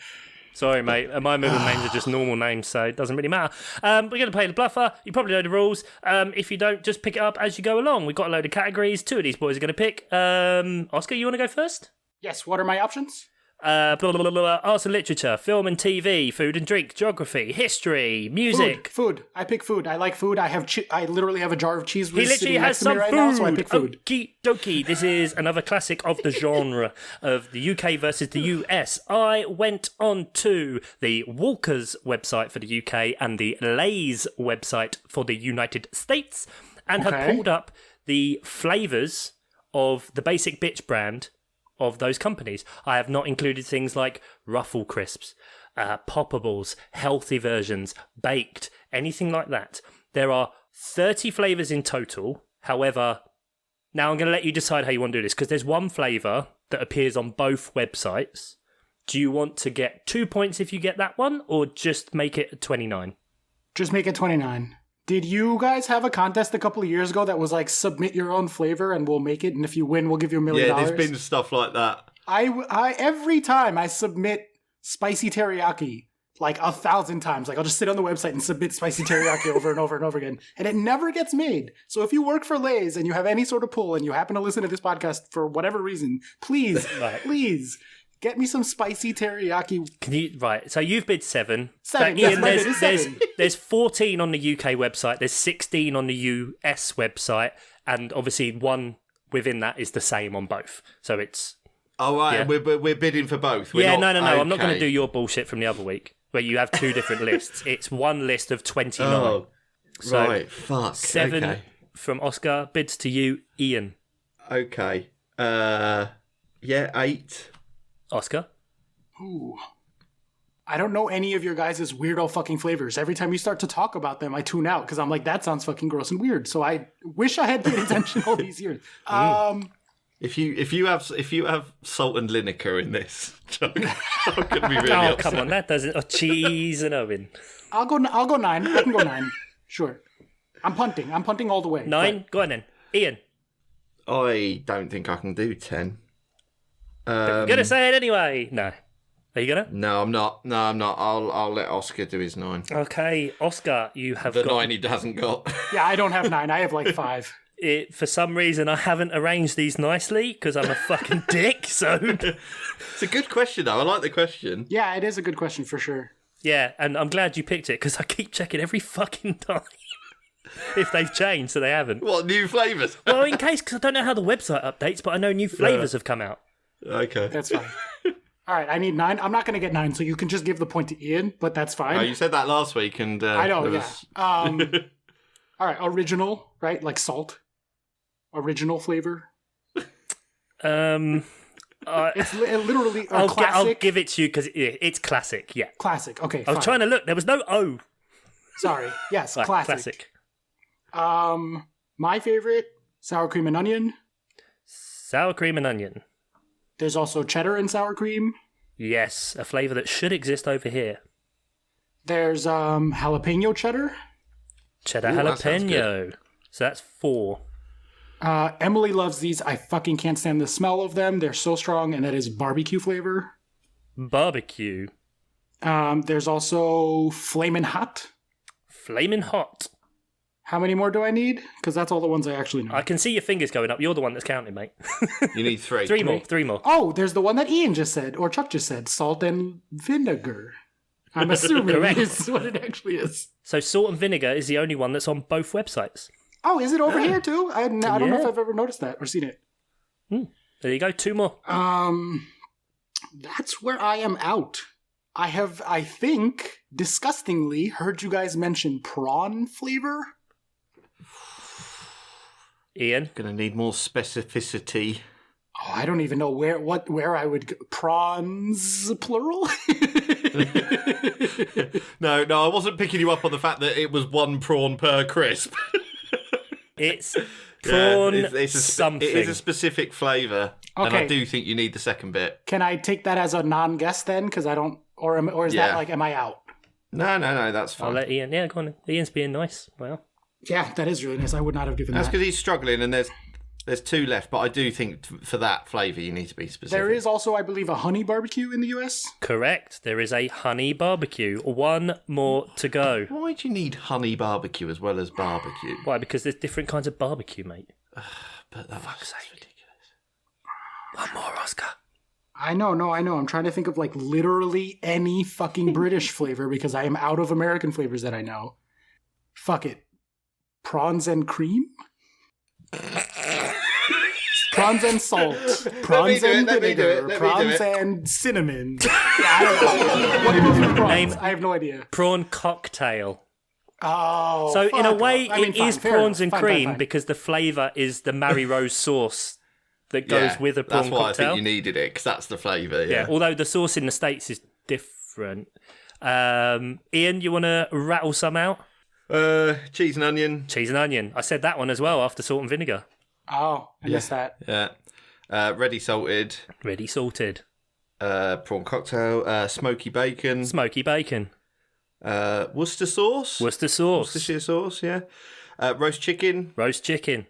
Sorry, mate. My middle names are just normal names, so it doesn't really matter. We're going to play the Bluffer. You probably know the rules. If you don't, just pick it up as you go along. We've got a load of categories. 2 of these boys are going to pick. Oscar, you want to go first? Yes, what are my options? Arts and literature, film and TV, food and drink, geography, history, music. Food. I pick food. I like food. I literally have a jar of Cheez He Whiz literally sitting has next to me some right food. now, so I pick food. Okie dokie. This is another classic of the genre of the UK versus the US. I went on to the Walker's website for the UK and the Lay's website for the United States and have pulled up the flavours of the basic bitch brand of those companies. I have not included things like Ruffle Crisps, Poppables, healthy versions, baked, anything like that. There are 30 flavours in total. However, now I'm going to let you decide how you want to do this, because there's one flavour that appears on both websites. Do you want to get 2 points if you get that one, or just make it 29? Just make it 29. Did you guys have a contest a couple of years ago that was like, submit your own flavor and we'll make it, and if you win, we'll give you $1 million? Yeah, there's been stuff like that. I every time I submit spicy teriyaki, like 1,000 times, like I'll just sit on the website and submit spicy teriyaki over and over and over again, and it never gets made. So if you work for Lay's and you have any sort of pull and you happen to listen to this podcast for whatever reason, please, please get me some spicy teriyaki. Can you, right, so you've bid 7. 7, Ian, my bid is 7. there's 14 on the UK website, there's 16 on the US website, and obviously one within that is the same on both. So it's... Oh, right, Yeah. we're bidding for both. No, I'm not Okay. going to do your bullshit from the other week, where you have 2 different lists. It's one list of 29. Oh, So right, fuck. 7 Okay. from Oscar, bids to you, Ian. Okay. Yeah, 8. Oscar? Ooh. I don't know any of your guys' weirdo fucking flavors. Every time you start to talk about them, I tune out because I'm like, that sounds fucking gross and weird. So I wish I had paid attention all these years. If you have salt and lineker in this, I'm going to be really Oh, upset. come on, that doesn't... Oh, cheese and oven. I'll go 9. I can go 9. Sure. I'm punting all the way. 9? Go on then. Ian. I don't think I can do 10. You're going to say it anyway. No. Are you going to? No, I'm not. I'll let Oscar do his 9. Okay, Oscar, you have The got... 9 he hasn't got. Yeah, I don't have 9. I have like 5. For some reason, I haven't arranged these nicely because I'm a fucking dick, so... It's a good question, though. I like the question. Yeah, it is a good question for sure. Yeah, and I'm glad you picked it because I keep checking every fucking time if they've changed, so they haven't. What, new flavours? Well, in case, because I don't know how the website updates, but I know new flavours have come out. Okay. That's fine. All right, I need 9. I'm not going to get 9, so you can just give the point to Ian, but that's fine. Oh, you said that last week, and I know, there yeah. was- All right, original, right? Like salt. Original flavor. It's literally a I'll classic. give it to you because it's classic, yeah. Classic. Okay, I fine. was trying to look. There was no O. Sorry. Yes, Right, classic. My favorite, sour cream and onion. Sour cream and onion. There's also cheddar and sour cream. Yes, a flavour that should exist over here. There's jalapeno cheddar. Cheddar Ooh, that sounds jalapeno. So that's 4. Emily loves these. I fucking can't stand the smell of them. They're so strong, and that is barbecue flavor. Barbecue. There's also Flamin' Hot. Flamin' hot. How many more do I need? Because that's all the ones I actually know. I can see your fingers going up. You're the one that's counting, mate. You need 3. Three more. Oh, there's the one that Ian just said, or Chuck just said, salt and vinegar. I'm assuming is what it actually is. So salt and vinegar is the only one that's on both websites. Oh, is it over here too? I don't know if I've ever noticed that or seen it. There you go, 2 more. That's where I am out. I have, I think, disgustingly heard you guys mention prawn flavor. Ian? Gonna need more specificity. Oh, I don't even know where I would go. Prawns, plural? No, I wasn't picking you up on the fact that it was 1 prawn per crisp. It's prawn it's something. It is a specific flavour, and I Okay. do think you need the second bit. Can I take that as a non-guess then? Because I don't, or is that like, am I out? No, that's I'll fine. let Ian. Yeah, go on. Ian's being nice. Well, Yeah, that is really nice. I would not have given That's that. because he's struggling, and there's 2 left, but I do think for that flavour you need to be specific. There is also, I believe, a honey barbecue in the US. correct. There is a honey barbecue. 1 more to go. Why do you need honey barbecue as well as barbecue? Why? Because there's different kinds of barbecue, mate. But that's ridiculous. 1 more, Oscar. I know. I'm trying to think of like literally any fucking British flavor because I am out of American flavors that I know. Fuck it. Prawns and cream? Prawns and salt. Prawns and vinegar. Prawns and cinnamon. I don't know. What goes with prawns? I have no idea. Prawn cocktail. Oh. So in a fuck way, off. I mean, it fine, is fair prawns enough. and Fine, cream fine. because the flavour is the Mary Rose sauce that goes with a prawn that's why cocktail. I think you needed it, because that's the flavour, Yeah, although the sauce in the States is different. Ian, you want to rattle some out? Cheese and onion. Cheese and onion. I said that one as well after salt and vinegar. Oh, I missed that. Yeah. Ready salted. Ready salted. Prawn cocktail. Smoky bacon. Smoky bacon. Worcester sauce. Worcester sauce. Worcestershire sauce, yeah. Roast chicken. Roast chicken.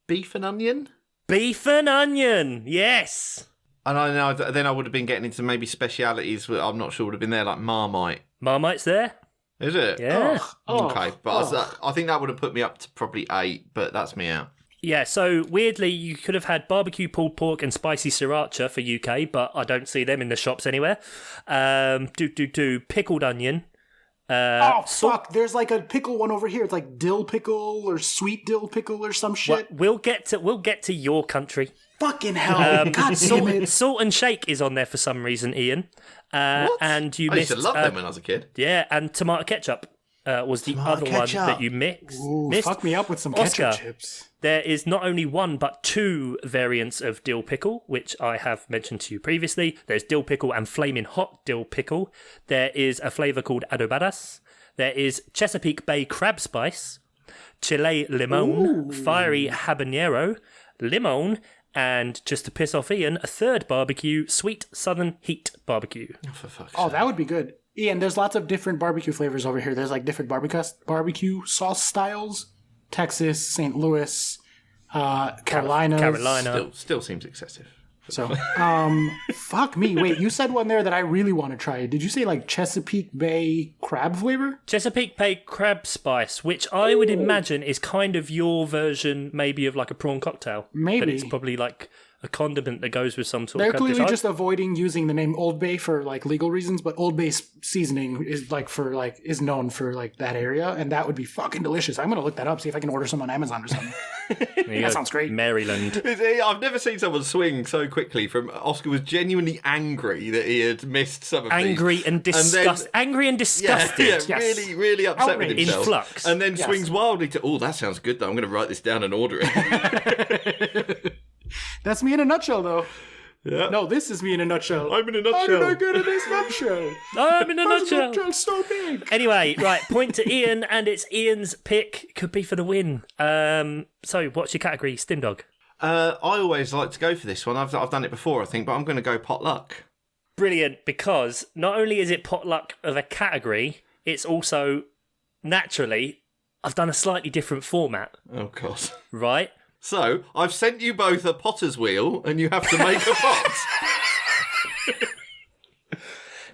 Beef and onion. Beef and onion. Yes. And I know then I would have been getting into maybe specialities that I'm not sure would have been there, like Marmite. Marmite's there. Is it? Yeah. Okay, but I think that would have put me up to probably 8, but that's me out. Yeah, so weirdly, you could have had barbecue pulled pork and spicy sriracha for UK, but I don't see them in the shops anywhere. Pickled onion. Fuck. There's like a pickle one over here. It's like dill pickle or sweet dill pickle or some shit. We'll get to your country. Fucking hell. God damn it. Salt and shake is on there for some reason, Ian. What? And you I used missed. to love them when I was a kid. Yeah, and tomato ketchup was the Tomato other ketchup. one that you missed. Ooh, fuck me up with some Oscar, ketchup chips. There is not only 1 but 2 variants of dill pickle, which I have mentioned to you previously. There's dill pickle and flaming hot dill pickle. There is a flavour called adobadas. There is Chesapeake Bay crab spice, chile limon, fiery habanero, limon, and just to piss off Ian, a 3rd barbecue, sweet southern heat barbecue. For fuck's Oh, sake. that would be good. Ian, there's lots of different barbecue flavors over here. There's like different barbecue sauce styles. Texas, St. Louis, Carolina. Still seems excessive. So, fuck me. Wait, you said one there that I really want to try. Did you say like Chesapeake Bay crab flavor? Chesapeake Bay crab spice, which I would imagine is kind of your version maybe of like a prawn cocktail. Maybe. But it's probably like a condiment that goes with some sort They're of crab clearly dish. just avoiding using the name Old Bay for like legal reasons, but Old Bay seasoning is like is known for like that area, and that would be fucking delicious. I'm gonna look that up, see if I can order some on Amazon or something. That sounds great. Maryland. I've never seen someone swing so quickly from Oscar was genuinely angry that he had missed some of these. Angry and disgusted. Angry and disgusted. Yeah, Yes. really upset Outraged. with himself. In flux. And then Yes. swings wildly to, that sounds good though. I'm going to write this down and order it. That's me in a nutshell, though. Yeah. No, this is me in a nutshell. I'm in a How nutshell. did I get in this nutshell? I'm in a How's the nutshell. nutshell so big? Anyway, right, point to Ian, and it's Ian's pick. Could be for the win. So, what's your category, Stim Dog? I always like to go for this one. I've done it before, I think, but I'm going to go potluck. Brilliant, because not only is it potluck of a category, it's also, naturally, I've done a slightly different format, Oh, God. right? So, I've sent you both a potter's wheel, and you have to make a pot.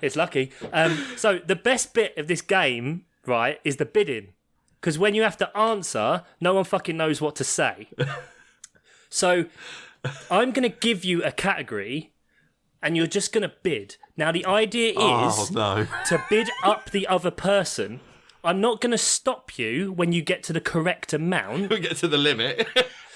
It's lucky. So the best bit of this game, right, is the bidding. because when you have to answer, no one fucking knows what to say. So I'm going to give you a category and you're just going to bid. Now, the idea is to bid up the other person. I'm not going to stop you when you get to the correct amount. We get to the limit.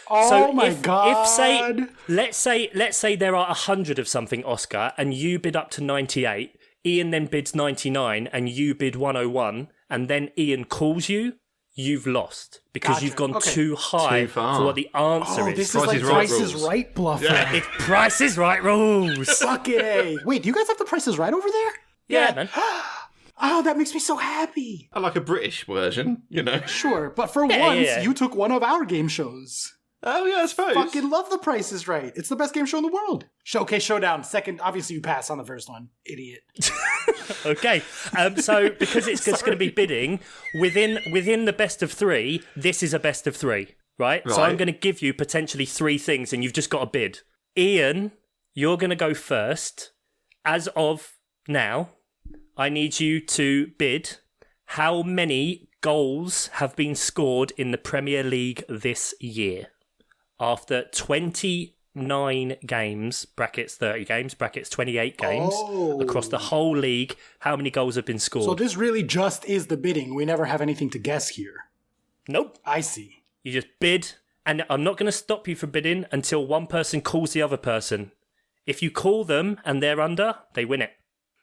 Oh my god! Let's say there are 100 of something, Oscar, and you bid up to 98. Ian then bids 99, and you bid 101, and then Ian calls you. You've lost because you've gone too high for what the answer is. This is like Price is Right, Bluffer. Yeah. It's Price is Right rules. Fuck it. Wait, do you guys have the Price is Right over there? Yeah, man. Oh, that makes me so happy. I like a British version, you know. Sure, but for once, you took one of our game shows. Oh, yeah, I suppose. Fucking love The Price is Right. It's the best game show in the world. Showcase Showdown. Second, obviously you pass on the first one. Idiot. Okay. So because it's just going to be bidding, within the best of three, this is a best of three, right? So I'm going to give you potentially three things and you've just got to bid. Ian, you're going to go first. As of now, I need you to bid how many goals have been scored in the Premier League this year. After 29 games, brackets 30 games, brackets 28 games, across the whole league, how many goals have been scored? So this really just is the bidding. We never have anything to guess here. Nope. I see. You just bid, and I'm not going to stop you from bidding until one person calls the other person. If you call them and they're under, they win it.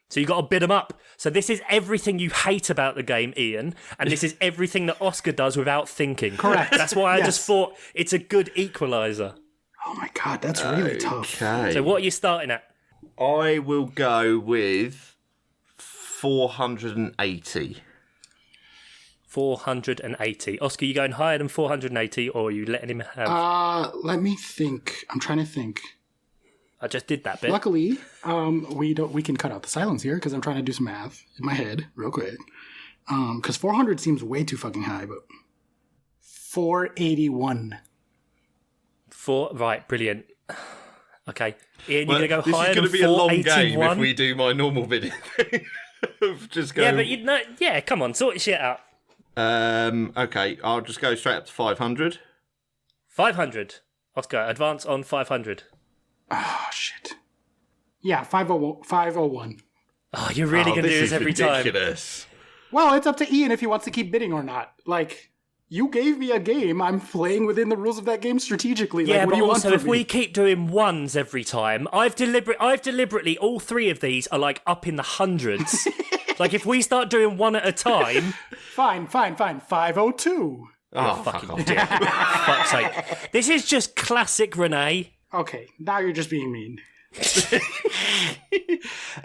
So you got to bid them up. So this is everything you hate about the game, Ian, and this is everything that Oscar does without thinking. Correct. That's why I just thought it's a good equaliser. Oh my god, that's really tough. So what are you starting at? I will go with 480. 480. Oscar, you going higher than 480, or are you letting him have... Let me think. I'm trying to think. I just did that bit. Luckily, we can cut out the silence here because I'm trying to do some math in my head real quick. Because 400 seems way too fucking high, but 481. Right, brilliant. Okay, Ian, you're going to go higher than 481? This is going to be a long game if we do my normal bidding thing. Just go... Yeah, but come on, sort your shit out. Okay, I'll just go straight up to 500. 500. Oscar, advance on 500. Oh, shit. Yeah, 501. Oh, you're really going to do this every ridiculous. time. Well, it's up to Ian if he wants to keep bidding or not. Like, you gave me a game. I'm playing within the rules of that game strategically. Yeah, like, what but do you also, want if we keep doing ones every time, I've deliberately, all three of these are like up in the hundreds. Like, if we start doing one at a time... Fine. 502. Oh, fucking dick. Fuck's sake. This is just classic Renee. Okay, now you're just being mean.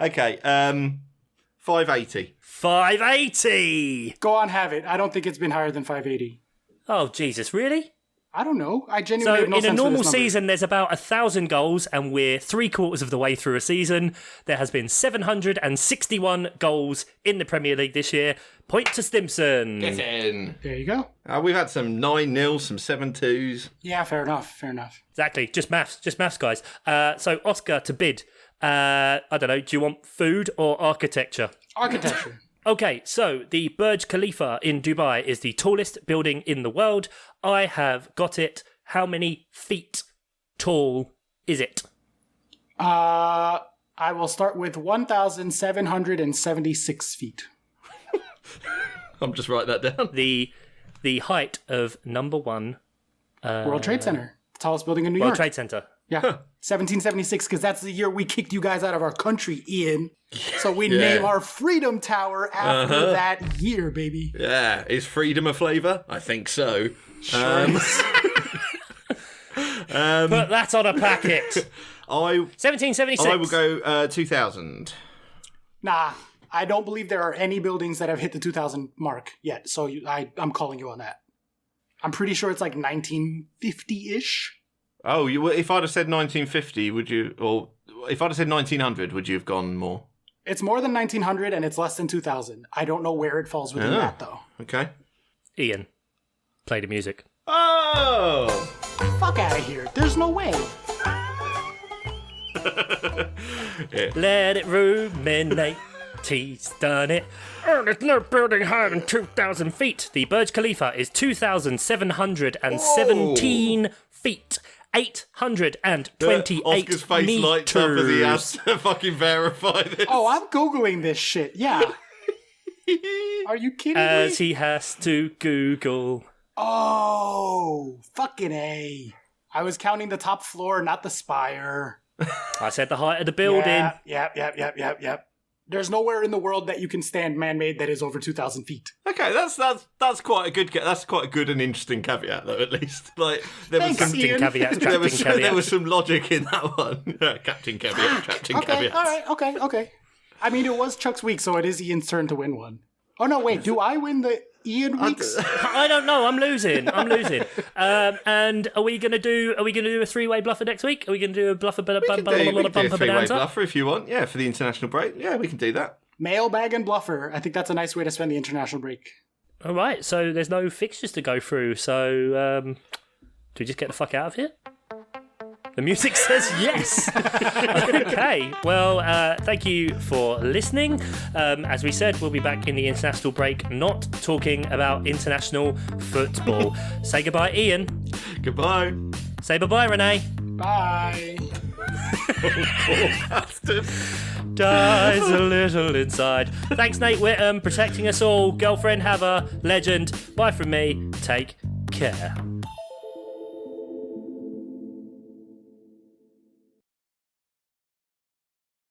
Okay, 580. 580! Go on, have it. I don't think it's been higher than 580. Oh, Jesus, really? I don't know. I genuinely So, have no in a sense for normal this number. season, there's about 1,000 goals, and we're 3/4 of the way through a season. There has been 761 goals in the Premier League this year. Point to Stimson. Get in. There you go. We've had some 9-0s, some 7-2s. Yeah, fair enough. Exactly. Just maths, guys. So, Oscar, to bid. I don't know, do you want food or architecture? Architecture. Okay, so the Burj Khalifa in Dubai is the tallest building in the world. I have got it. How many feet tall is it? I will start with 1,776 feet. I'm just write that down. The height of number one... World Trade Center. The tallest building in New World York. Trade Center. Yeah. 1776, because that's the year we kicked you guys out of our country, Ian. So we name our Freedom Tower after that year, baby. Yeah. Is freedom a flavour? I think so. Sure is. Put that on a packet. 1776. I will go 2000. Nah, I don't believe there are any buildings that have hit the 2000 mark yet. So I'm calling you on that. I'm pretty sure it's like 1950-ish. Oh, if I'd have said 1950, would you? Or if I'd have said 1900, would you have gone more? It's more than 1900 and it's less than 2000. I don't know where it falls within that, though. Okay. Ian, play the music. Oh! Fuck out of here. There's no way. Let it ruminate. He's done it. Oh, there's no building higher than 2,000 feet. The Burj Khalifa is 2,717 feet. 828 Oscar's face meters. lights up as he has to fucking verify this. Oh, I'm Googling this shit. Yeah. Are you kidding me? As he has to Google. Oh, fucking A. I was counting the top floor, not the spire. I said the height of the building. Yep. There's nowhere in the world that you can stand man-made that is over 2,000 feet. Okay, that's quite a good and interesting caveat though. At least like there was Thanks, some Ian. there was some logic in that one. Captain caveat. Caveat. All right. Okay. I mean, it was Chuck's week, so it is Ian's turn to win one. Oh no, wait. Do I win the Ian weeks? I don't know. I'm losing. And are we gonna do a 3-way bluffer next week? Are we gonna do a bluffer? We can do a three-way bluffer if you want. Yeah, for the international break. Yeah, we can do that. Mailbag and bluffer. I think that's a nice way to spend the international break. All right. So there's no fixtures to go through. So do we just get the fuck out of here? The music says yes. Okay. Well, thank you for listening. As we said, we'll be back in the international break, not talking about international football. Say goodbye, Ian. Goodbye. Say bye-bye, Renee. Bye. Dies a little inside. Thanks, Nate Whittam, protecting us all. Girlfriend, have a legend. Bye from me. Take care.